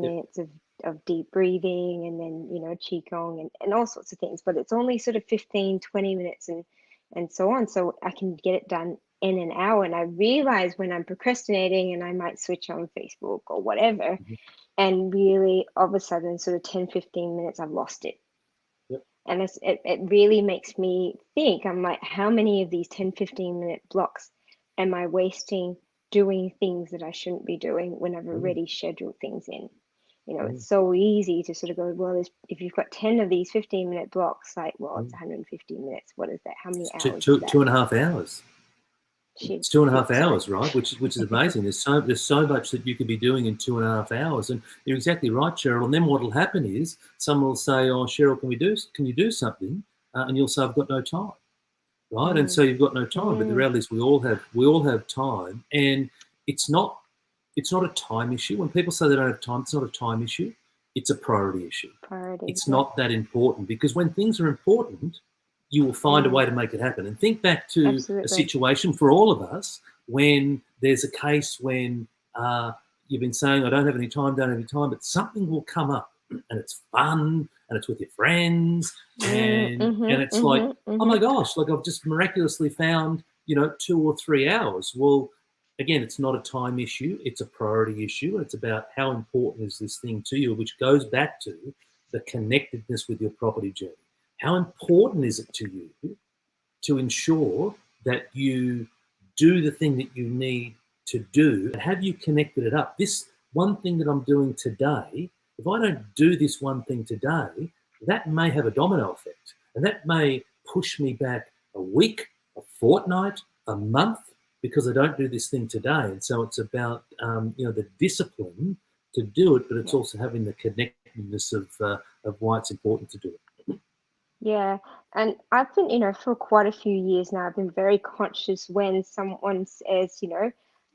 yep, minutes of deep breathing, and then, qigong and all sorts of things. But it's only sort of 15-20 minutes and so on. So I can get it done in an hour. And I realize when I'm procrastinating and I might switch on Facebook or whatever, mhm, and really all of a sudden, sort of 10-15 minutes, I've lost it. yep. And it really makes me think. I'm like, how many of these 10-15 minute blocks am I wasting doing things that I shouldn't be doing when I've Mm, already scheduled things in? mm, It's so easy to sort of go, well, if you've got 10 of these 15-minute blocks, like, well, it's mm. 150 minutes. What is that? How many Two, hours is two, that? 2.5 hours. Shit. It's 2.5 hours, Sorry. right? Which is amazing. There's so much that you could be doing in 2.5 hours, and you're exactly right, Cheryl. And then what will happen is someone will say, "Oh, Cheryl, can you do something?" And you'll say, "I've got no time." Right? And so Mm, you've got no time. But the mm, reality is we all have time, and it's not it's not a time issue. When people say they don't have time, it's not a time issue. It's a priority issue. priority. It's Yeah. not that important, because when things are important, you will find a Mm, way to make it happen. And think back to a absolutely. situation for all of us when there's a case when you've been saying, "I don't have any time, don't have any time," but something will come up, and it's fun, and it's with your friends, and it's like, oh my gosh, like I've just miraculously found 2 or 3 hours. Well, again, it's not a time issue, it's a priority issue, and it's about how important is this thing to you, which goes back to the connectedness with your property journey. How important is it to you to ensure that you do the thing that you need to do? Have you connected it up? This one thing that I'm doing today, if I don't do this one thing today, that may have a domino effect, and that may push me back a week, a fortnight, a month, because I don't do this thing today. And so it's about the discipline to do it, but it's Yeah. also having the connectedness of why it's important to do it. Yeah, and I've been, for quite a few years now, I've been very conscious when someone says,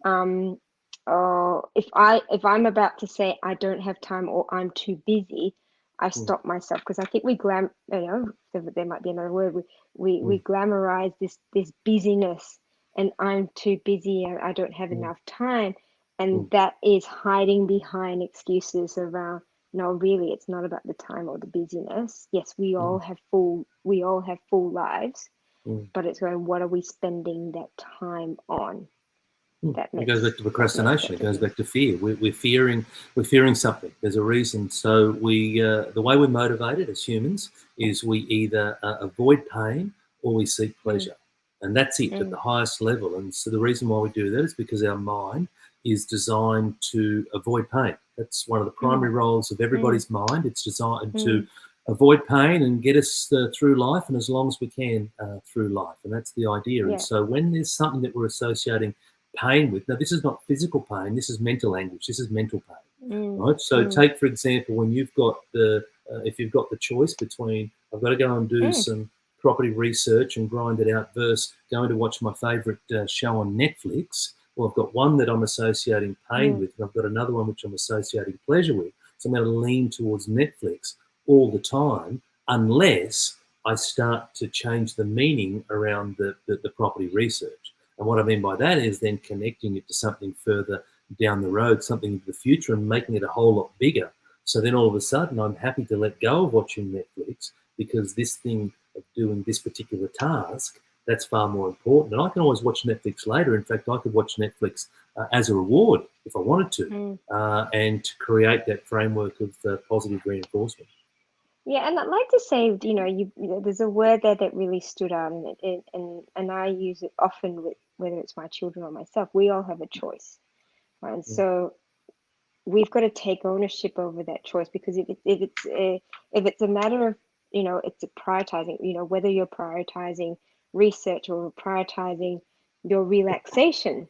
oh, if I'm about to say I don't have time or I'm too busy, I Mm, stop myself, because I think we there might be another word, we mm, glamorize this busyness, and I'm too busy and I don't have mm, enough time, and mm, that is hiding behind excuses around, no, really, it's not about the time or the busyness. Yes, mm, we all have full lives, mm. but it's going, what are we spending that time on? That It goes makes back to that makes procrastination. that It goes back difference. to fear. We're fearing something. There's a reason. So the way we're motivated as humans is we either avoid pain or we seek Mm, pleasure, and that's it at the mm, highest level. And so the reason why we do that is because our mind is designed to avoid pain. That's one of the mm, primary roles of mm, everybody's mind. It's designed to mm. avoid pain and get us through life, and as long as we can through life. And that's the idea. And Yeah. so when there's something that we're associating pain with. Now, this is not physical pain. This is mental anguish. This is mental pain, Mm, right? So, mm, take for example, when you've got if you've got the choice between I've got to go and do mm, some property research and grind it out versus going to watch my favourite show on Netflix. Well, I've got one that I'm associating pain mm, with, and I've got another one which I'm associating pleasure with. So I'm going to lean towards Netflix all the time, unless I start to change the meaning around the property research. And what I mean by that is then connecting it to something further down the road, something into the future, and making it a whole lot bigger. So then all of a sudden, I'm happy to let go of watching Netflix, because this thing of doing this particular task, that's far more important. And I can always watch Netflix later. In fact, I could watch Netflix as a reward if I wanted to, mm. and to create that framework of positive reinforcement. Yeah, and I'd like to say, there's a word there that really stood out, and I use it often with whether it's my children or myself. We all have a choice, right? And Mm, so we've got to take ownership over that choice, because if it's a matter of, it's a prioritizing, whether you're prioritizing research or prioritizing your relaxation,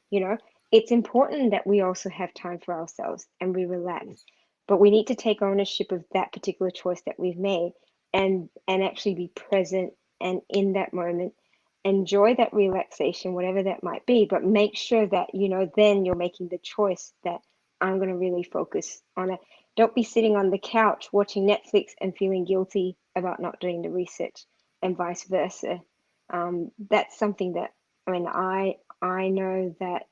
it's important that we also have time for ourselves and we relax, yes. but we need to take ownership of that particular choice that we've made, and actually be present and in that moment, enjoy that relaxation, whatever that might be, but make sure that, then you're making the choice that I'm going to really focus on it. Don't be sitting on the couch watching Netflix and feeling guilty about not doing the research, and vice versa. That's something that, I mean, I know that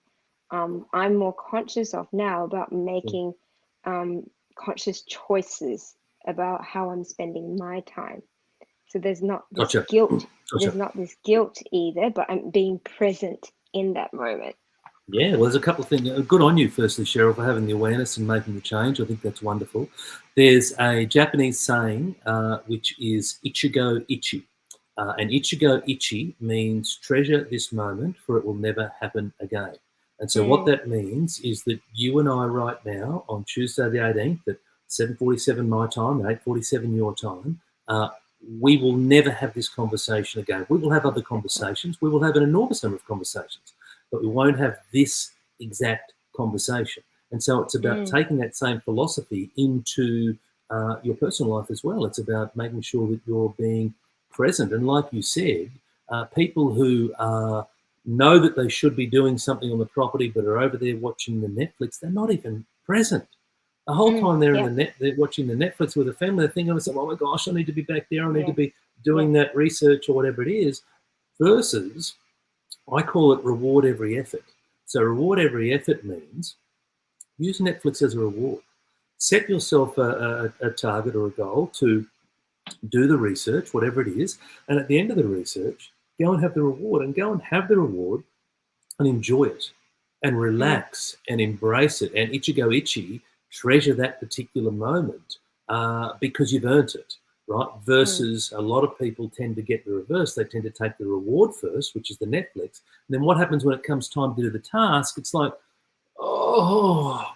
I'm more conscious of now about making conscious choices about how I'm spending my time. So there's not this Gotcha. guilt. Gotcha. There's not this guilt either, but I'm being present in that moment. Yeah, well, there's a couple of things. Good on you, firstly, Cheryl, for having the awareness and making the change. I think that's wonderful. There's a Japanese saying, which is ichigo ichi. And ichigo ichi means treasure this moment, for it will never happen again. And so what that means is that you and I right now, on Tuesday the 18th, at 7:47 my time and 8:47 your time, we will never have this conversation again. We will have other conversations. We will have an enormous number of conversations, but we won't have this exact conversation. And so it's about taking that same philosophy into your personal life as well. It's about making sure that you're being present. And like you said, people who know that they should be doing something on the property but are over there watching the Netflix, they're not even present. The whole time they're in they're watching the Netflix with a family, they're thinking, oh my gosh, I need to be back there, I need to be doing that research or whatever it is, versus I call it reward every effort. So reward every effort means use Netflix as a reward. Set yourself a target or a goal to do the research, whatever it is, and at the end of the research, go and have the reward, and go and have the reward and enjoy it and relax and embrace it and ichigo ichi, treasure that particular moment because you've earned it, right? Versus a lot of people tend to get the reverse. They tend to take the reward first, which is the Netflix. And then what happens when it comes time to do the task? It's like, oh,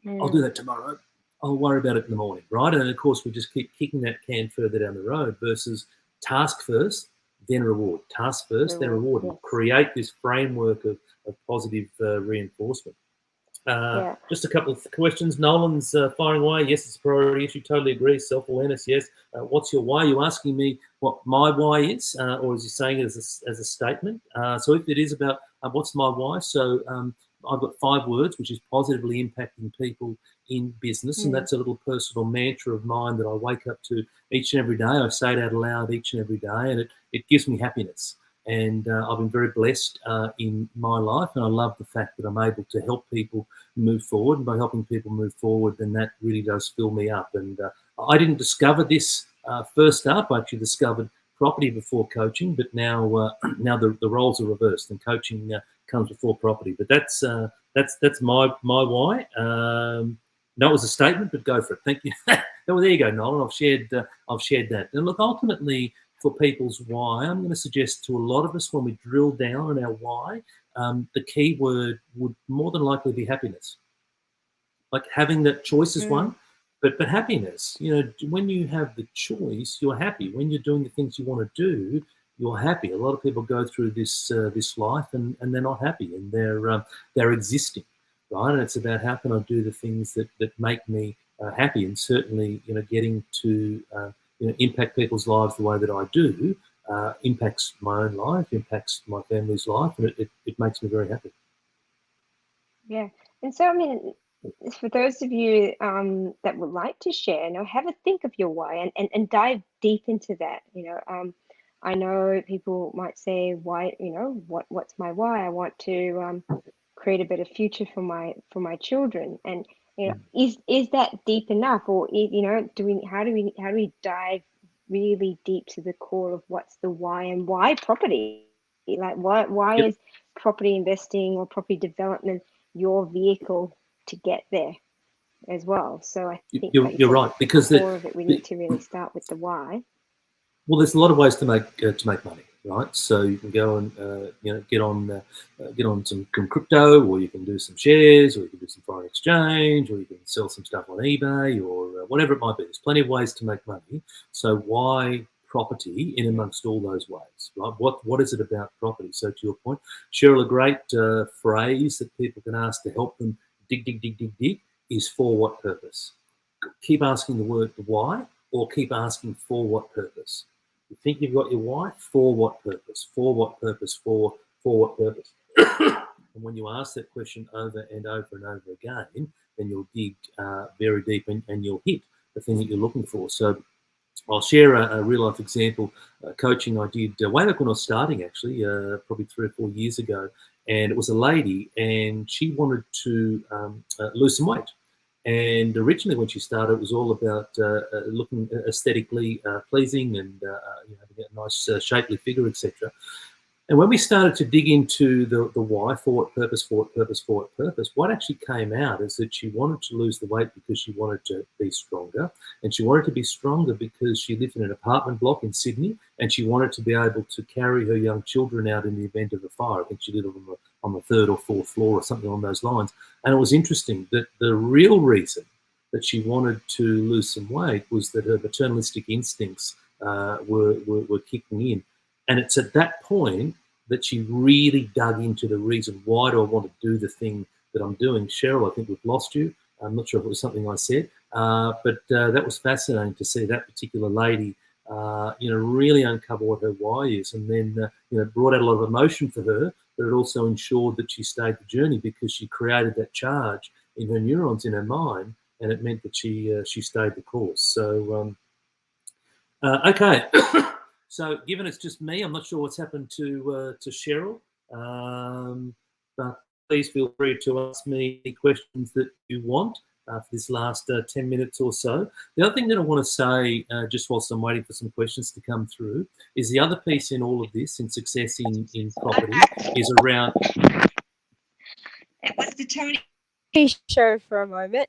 I'll do that tomorrow. I'll worry about it in the morning, right? And of course, we just keep kicking that can further down the road versus task first, then reward. Task first, then reward. Yes. Create this framework of positive reinforcement. Just a couple of questions. Nolan's firing away. Yes, it's a priority issue. Totally agree. Self-awareness, yes. What's your why? Are you asking me what my why is, or is he saying it as a statement? So if it is about what's my why, so I've got 5 words, which is positively impacting people in business, and that's a little personal mantra of mine that I wake up to each and every day. I say it out loud each and every day, and it gives me happiness. And I've been very blessed in my life, and I love the fact that I'm able to help people move forward. And by helping people move forward, then that really does fill me up. And I didn't discover this first up. I actually discovered property before coaching, but now now the roles are reversed, and coaching comes before property. But that's my why. No, it was a statement, but go for it. Thank you. Well, there you go, Nolan. I've shared that. And look, ultimately, for people's why, I'm going to suggest to a lot of us when we drill down on our why, the key word would more than likely be happiness. Like having that choice is one, but happiness. You know, when you have the choice, you're happy. When you're doing the things you want to do, you're happy. A lot of people go through this life and they're not happy, and they're existing, right? And it's about how can I do the things that make me happy, and certainly, you know, getting to impact people's lives the way that I do impacts my own life, impacts my family's life, and it makes me very happy. Yeah, and so I mean, for those of you that would like to share, you know, have a think of your why and dive deep into that. You know, I know people might say, why, you know, what's my why? I want to create a better future for my children, and you know, is that deep enough, or you know, how do we dive really deep to the core of what's the why, and why property? Like why is property investing or property development your vehicle to get there as well? So I think you're right, because the core of it, we need to really start with the why. Well, there's a lot of ways to make money, right? So you can go and get on some crypto, or you can do some shares, or you can do some foreign exchange, or you can sell some stuff on eBay, or whatever it might be. There's plenty of ways to make money. So why property in amongst all those ways, right? What is it about property? So to your point, Cheryl, a great phrase that people can ask to help them dig is for what purpose? Keep asking the why, or keep asking for what purpose. You think you've got your why, for what purpose? For what purpose? For what purpose? And when you ask that question over and over and over again, then you'll dig very deep and you'll hit the thing that you're looking for. So I'll share a real life example. Coaching I did way back when I was starting, actually, probably 3 or 4 years ago. And it was a lady, and she wanted to lose some weight. And originally, when she started, it was all about looking aesthetically pleasing and having a nice shapely figure, etc. And when we started to dig into the why, for what purpose, what actually came out is that she wanted to lose the weight because she wanted to be stronger. And she wanted to be stronger because she lived in an apartment block in Sydney, and she wanted to be able to carry her young children out in the event of a fire. I think she lived on the 3rd or 4th floor or something along those lines. And it was interesting that the real reason that she wanted to lose some weight was that her paternalistic instincts were kicking in. And it's at that point that she really dug into the reason, why do I want to do the thing that I'm doing? Cheryl, I think we've lost you. I'm not sure if it was something I said, but that was fascinating to see that particular lady, really uncover what her why is, and then, brought out a lot of emotion for her, but it also ensured that she stayed the journey because she created that charge in her neurons, in her mind, and it meant that she stayed the course. So, okay. So, given it's just me, I'm not sure what's happened to Cheryl, but please feel free to ask me any questions that you want for this last 10 minutes or so. The other thing that I want to say, just whilst I'm waiting for some questions to come through, is the other piece in all of this, in success in property, is around... It was the Tony show for a moment.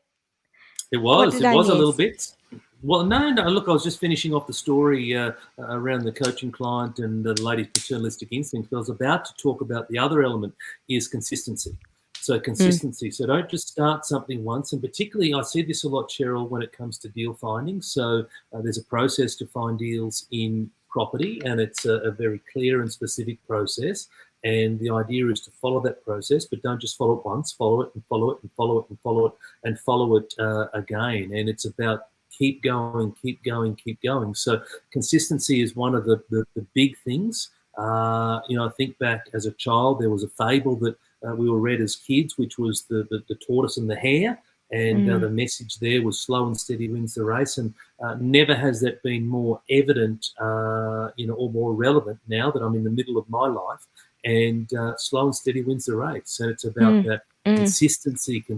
It was a little bit. Well, no. Look, I was just finishing off the story around the coaching client and the lady's paternalistic instinct. I was about to talk about the other element is consistency. So consistency. So don't just start something once. And particularly, I see this a lot, Cheryl, when it comes to deal finding. So there's a process to find deals in property, and it's a very clear and specific process. And the idea is to follow that process, but don't just follow it once. Follow it and follow it and follow it and follow it and follow it again. And it's about keep going, keep going, keep going. So consistency is one of the big things. I think back as a child, there was a fable that we were read as kids, which was the tortoise and the hare. And the message there was slow and steady wins the race. And never has that been more evident, or more relevant now that I'm in the middle of my life. And slow and steady wins the race. And it's about that consistency. A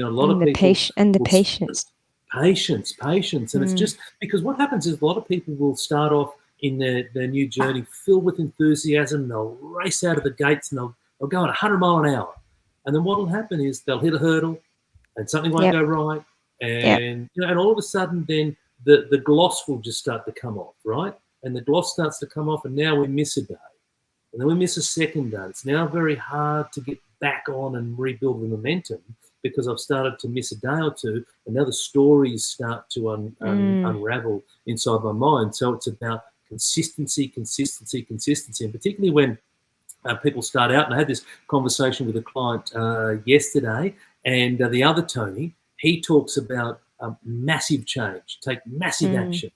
lot of people... Patience. And it's just because what happens is a lot of people will start off in their new journey filled with enthusiasm. They'll race out of the gates and they'll go at 100 miles an hour. And then what will happen is they'll hit a hurdle and something won't go right. And, and all of a sudden then the gloss will just start to come off, right? And the gloss starts to come off, and now we miss a day. And then we miss a second day. It's now very hard to get back on and rebuild the momentum because I've started to miss a day or two, and now the stories start to unravel inside my mind. So it's about consistency, and particularly when people start out. And I had this conversation with a client yesterday, and the other Tony, he talks about massive change, take massive action,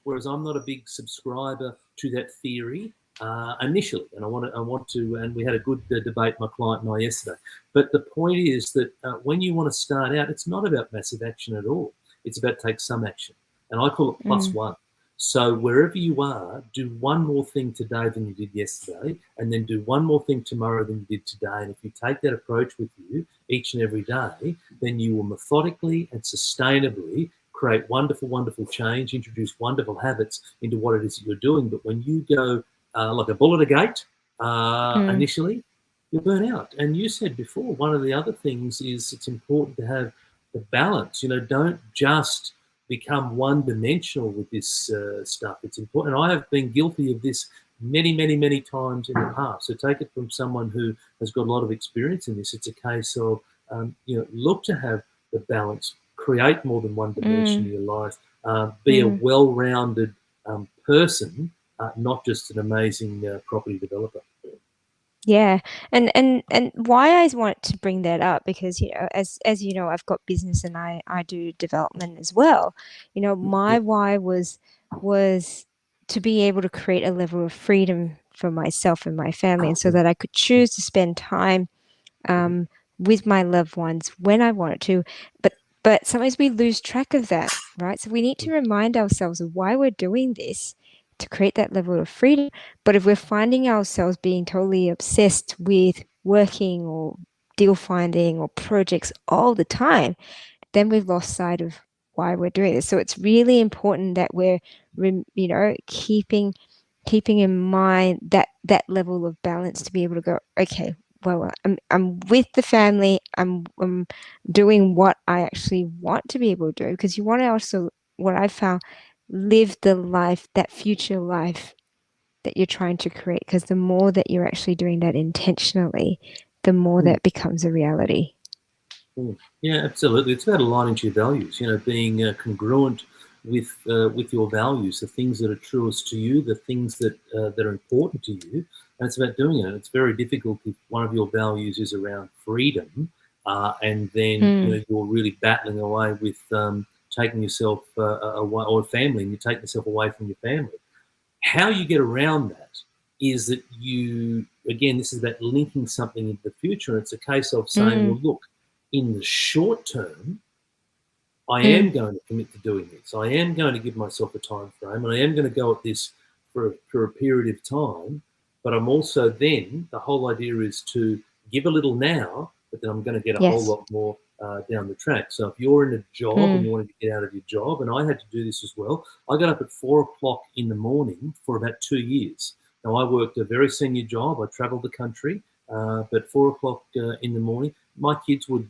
whereas I'm not a big subscriber to that theory. Initially, and I want to, and we had a good debate, my client and I, yesterday. But the point is that when you want to start out, it's not about massive action at all. It's about take some action, and I call it +1. So wherever you are, do one more thing today than you did yesterday, and then do one more thing tomorrow than you did today. And if you take that approach with you each and every day, then you will methodically and sustainably create wonderful, wonderful change, introduce wonderful habits into what it is that you're doing. But when you go like a bull at a gate, initially, you burn out. And you said before, one of the other things is it's important to have the balance. Don't just become one-dimensional with this stuff. It's important. And I have been guilty of this many, many, many times in the past. So take it from someone who has got a lot of experience in this. It's a case of, look to have the balance, create more than one dimension in your life, be a well-rounded person, not just an amazing property developer. Yeah, and why I want to bring that up, because as you know, I've got business and I do development as well. My why was to be able to create a level of freedom for myself and my family, and so that I could choose to spend time with my loved ones when I want to. But sometimes we lose track of that, right? So we need to remind ourselves of why we're doing this to create that level of freedom. But if we're finding ourselves being totally obsessed with working or deal finding or projects all the time, then we've lost sight of why we're doing this. So it's really important that we're, keeping in mind that level of balance to be able to go, okay, well, I'm with the family. I'm doing what I actually want to be able to do, because you want to also, what I found, live the life, that future life that you're trying to create. Because the more that you're actually doing that intentionally, the more that becomes a reality. Yeah, absolutely. It's about aligning to your values. Being congruent with your values, the things that are truest to you, the things that are important to you. And it's about doing it. It's very difficult if one of your values is around freedom, and then you're really battling away with taking yourself away, or family, and you take yourself away from your family. How you get around that is that this is about linking something into the future. It's a case of saying, well, look, in the short term, I am going to commit to doing this. I am going to give myself a time frame, and I am going to go at this for a period of time. But I'm also then, the whole idea is to give a little now, but then I'm going to get a whole lot more down the track. So if you're in a job and you wanted to get out of your job, and I had to do this as well, I got up at 4 o'clock in the morning for about 2 years. Now, I worked a very senior job. I travelled the country, but 4 o'clock in the morning, my kids would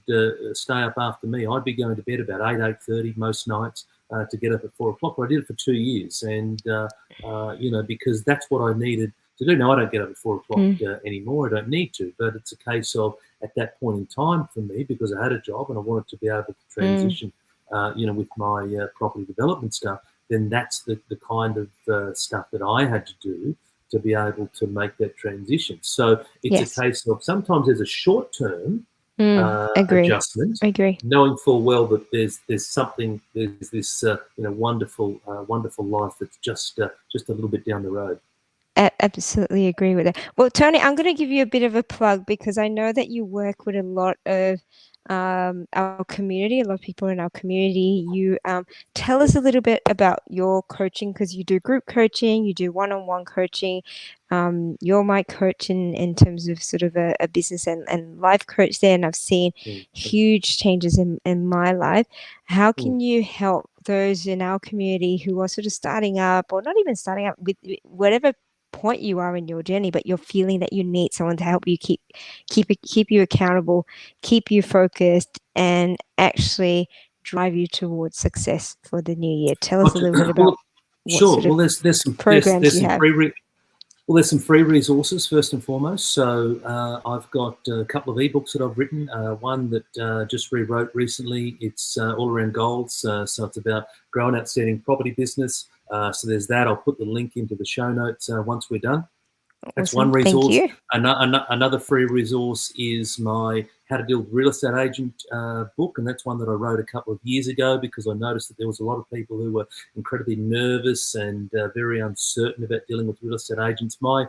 stay up after me. I'd be going to bed about 8:30 most nights to get up at 4 o'clock. But I did it for 2 years, and because that's what I needed to do. Now, I don't get up at 4 o'clock anymore. I don't need to, but it's a case of, at that point in time for me, because I had a job and I wanted to be able to transition, with my property development stuff, then that's the kind of stuff that I had to do to be able to make that transition. So it's a case of, sometimes there's a short-term adjustment, knowing full well that there's this wonderful life that's just a little bit down the road. Absolutely agree with that. Well, Tony, I'm going to give you a bit of a plug, because I know that you work with a lot of our community, a lot of people in our community. You tell us a little bit about your coaching, because you do group coaching, you do one-on-one coaching. You're my coach in terms of sort of a business and life coach there, and I've seen huge changes in my life. How can you help those in our community who are sort of starting up, or not even starting up, with whatever point you are in your journey, but you're feeling that you need someone to help you keep you accountable, keep you focused, and actually drive you towards success for the new year? Tell us a little bit about there's some programs you have. There's some free resources, first and foremost. So I've got a couple of ebooks that I've written. One that just rewrote recently. It's all around goals. So it's about growing outstanding property business. So there's that. I'll put the link into the show notes once we're done. That's one resource. Thank you. Another free resource is my How to Deal with Real Estate Agent book, and that's one that I wrote a couple of years ago because I noticed that there was a lot of people who were incredibly nervous and very uncertain about dealing with real estate agents. My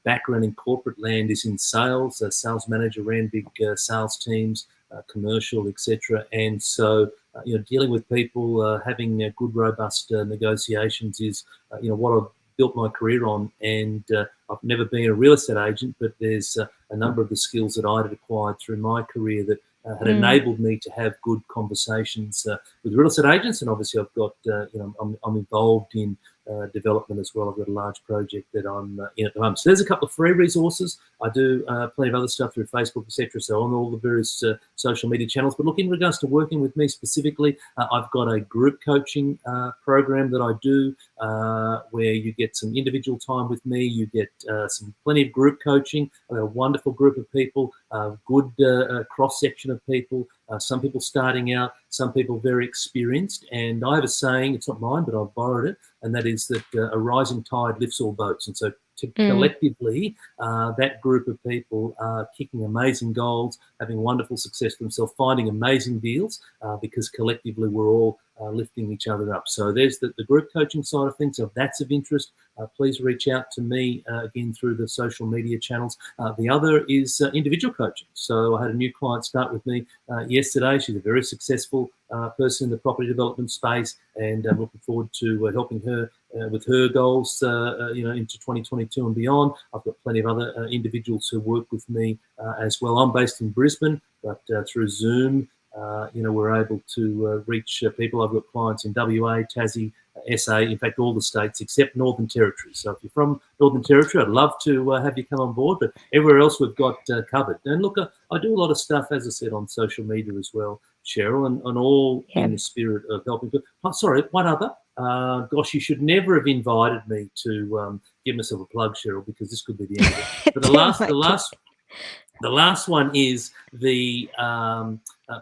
background in corporate land is in sales. A sales manager, ran big sales teams, commercial, etc. And so, dealing with people, having good, robust negotiations is, what I've built my career on. And I've never been a real estate agent, but there's a number of the skills that I had acquired through my career that had enabled me to have good conversations with real estate agents. And obviously I've got, I'm involved in development as well. I've got a large project that I'm in at the moment. So there's a couple of free resources. I do plenty of other stuff through Facebook, etc. So on all the various social media channels. But look, in regards to working with me specifically, I've got a group coaching program that I do where you get some individual time with me. You get plenty of group coaching. I've got a wonderful group of people, good cross-section of people, some people starting out, some people very experienced. And I have a saying, it's not mine, but I've borrowed it, and that is that a rising tide lifts all boats. And so collectively, that group of people are kicking amazing goals, having wonderful success for themselves, finding amazing deals, because collectively we're all lifting each other up. So there's the group coaching side of things. So if that's of interest, please reach out to me again through the social media channels. The other is individual coaching. So I had a new client start with me yesterday. She's a very successful person in the property development space, and I'm looking forward to helping her with her goals, into 2022 and beyond. I've got plenty of other individuals who work with me as well. I'm based in Brisbane, but through Zoom, we're able to reach people. I've got clients in WA, Tassie, SA, in fact, all the states except Northern Territory. So if you're from Northern Territory, I'd love to have you come on board, but everywhere else we've got covered. And look, I do a lot of stuff, as I said, on social media as well, Cheryl, and all in the spirit of helping people. Oh, sorry, one other. Gosh, you should never have invited me to give myself a plug, Cheryl, because this could be the end of it. But the last one is the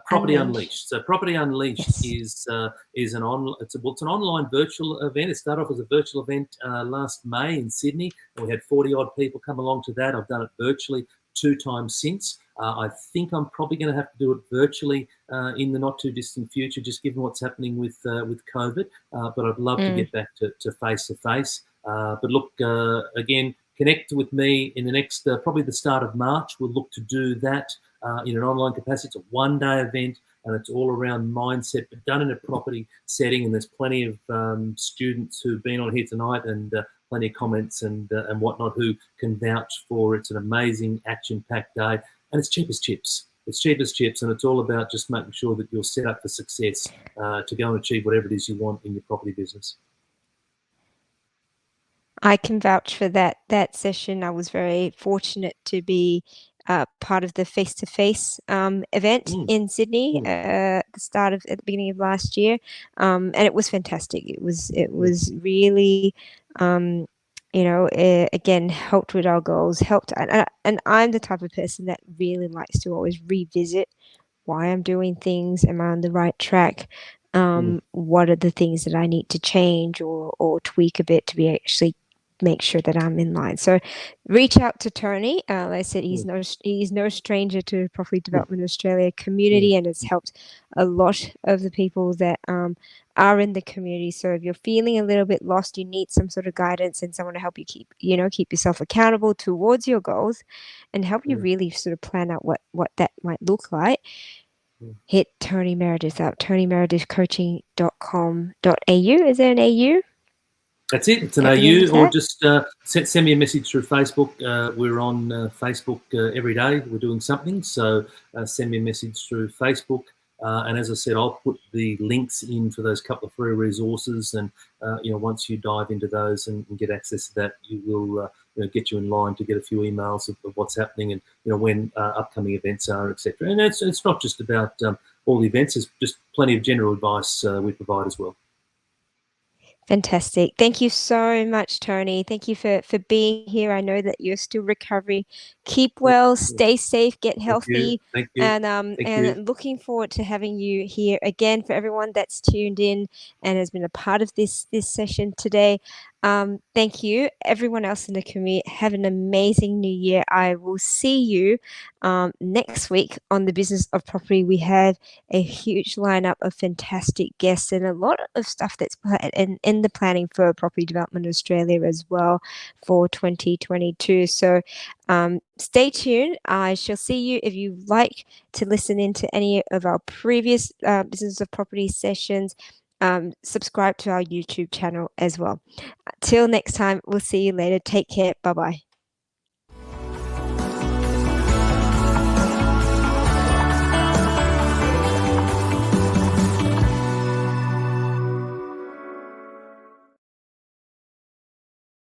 Property Unleashed. So Property Unleashed is an online virtual event. It started off as a virtual event last May in Sydney. We had 40 odd people come along to that. I've done it virtually 2 times since. I think I'm probably going to have to do it virtually in the not too distant future, just given what's happening with COVID. But I'd love to get back to face-to-face. But look, again, connect with me in the next, probably the start of March. We'll look to do that in an online capacity. It's a one-day event, and it's all around mindset, but done in a property setting. And there's plenty of students who've been on here tonight, and plenty of comments and whatnot who can vouch for it's an amazing action-packed day. And it's cheap as chips. It's cheap as chips, and it's all about just making sure that you're set up for success to go and achieve whatever it is you want in your property business. I can vouch for that session. I was very fortunate to be part of the face-to-face event in Sydney at the beginning of last year, and it was fantastic. It was really, again, helped with our goals. And I'm the type of person that really likes to always revisit why I'm doing things. Am I on the right track? What are the things that I need to change or tweak a bit to be actually make sure that I'm in line? So reach out to Tony. Like I said, he's no stranger to Property Development Australia community, and has helped a lot of the people that are in the community. So if you're feeling a little bit lost, you need some sort of guidance and someone to help you keep yourself accountable towards your goals and help you really sort of plan out what that might look like. Hit Tony Meredith up, tonymeredithcoaching.com.au. Is there an AU? That's it. It's an AU, or just send me a message through Facebook. We're on Facebook every day. We're doing something, so send me a message through Facebook. And as I said, I'll put the links in for those couple of free resources. And once you dive into those and get access to that, you will get you in line to get a few emails of what's happening and when upcoming events are, etc. And it's not just about all the events. There's just plenty of general advice we provide as well. Fantastic. Thank you so much, Tony. Thank you for being here. I know that you're still recovering. Keep well, stay safe, get healthy. Thank you. And looking forward to having you here again. For everyone that's tuned in and has been a part of this session today, thank you. Everyone else in the community, have an amazing new year. I will see you next week on the Business of Property. We have a huge lineup of fantastic guests and a lot of stuff that's in the planning for Property Development Australia as well for 2022. So stay tuned. I shall see you. If you like to listen into any of our previous Business of Property sessions, subscribe to our YouTube channel as well. Till next time, we'll see you later. Take care. Bye-bye.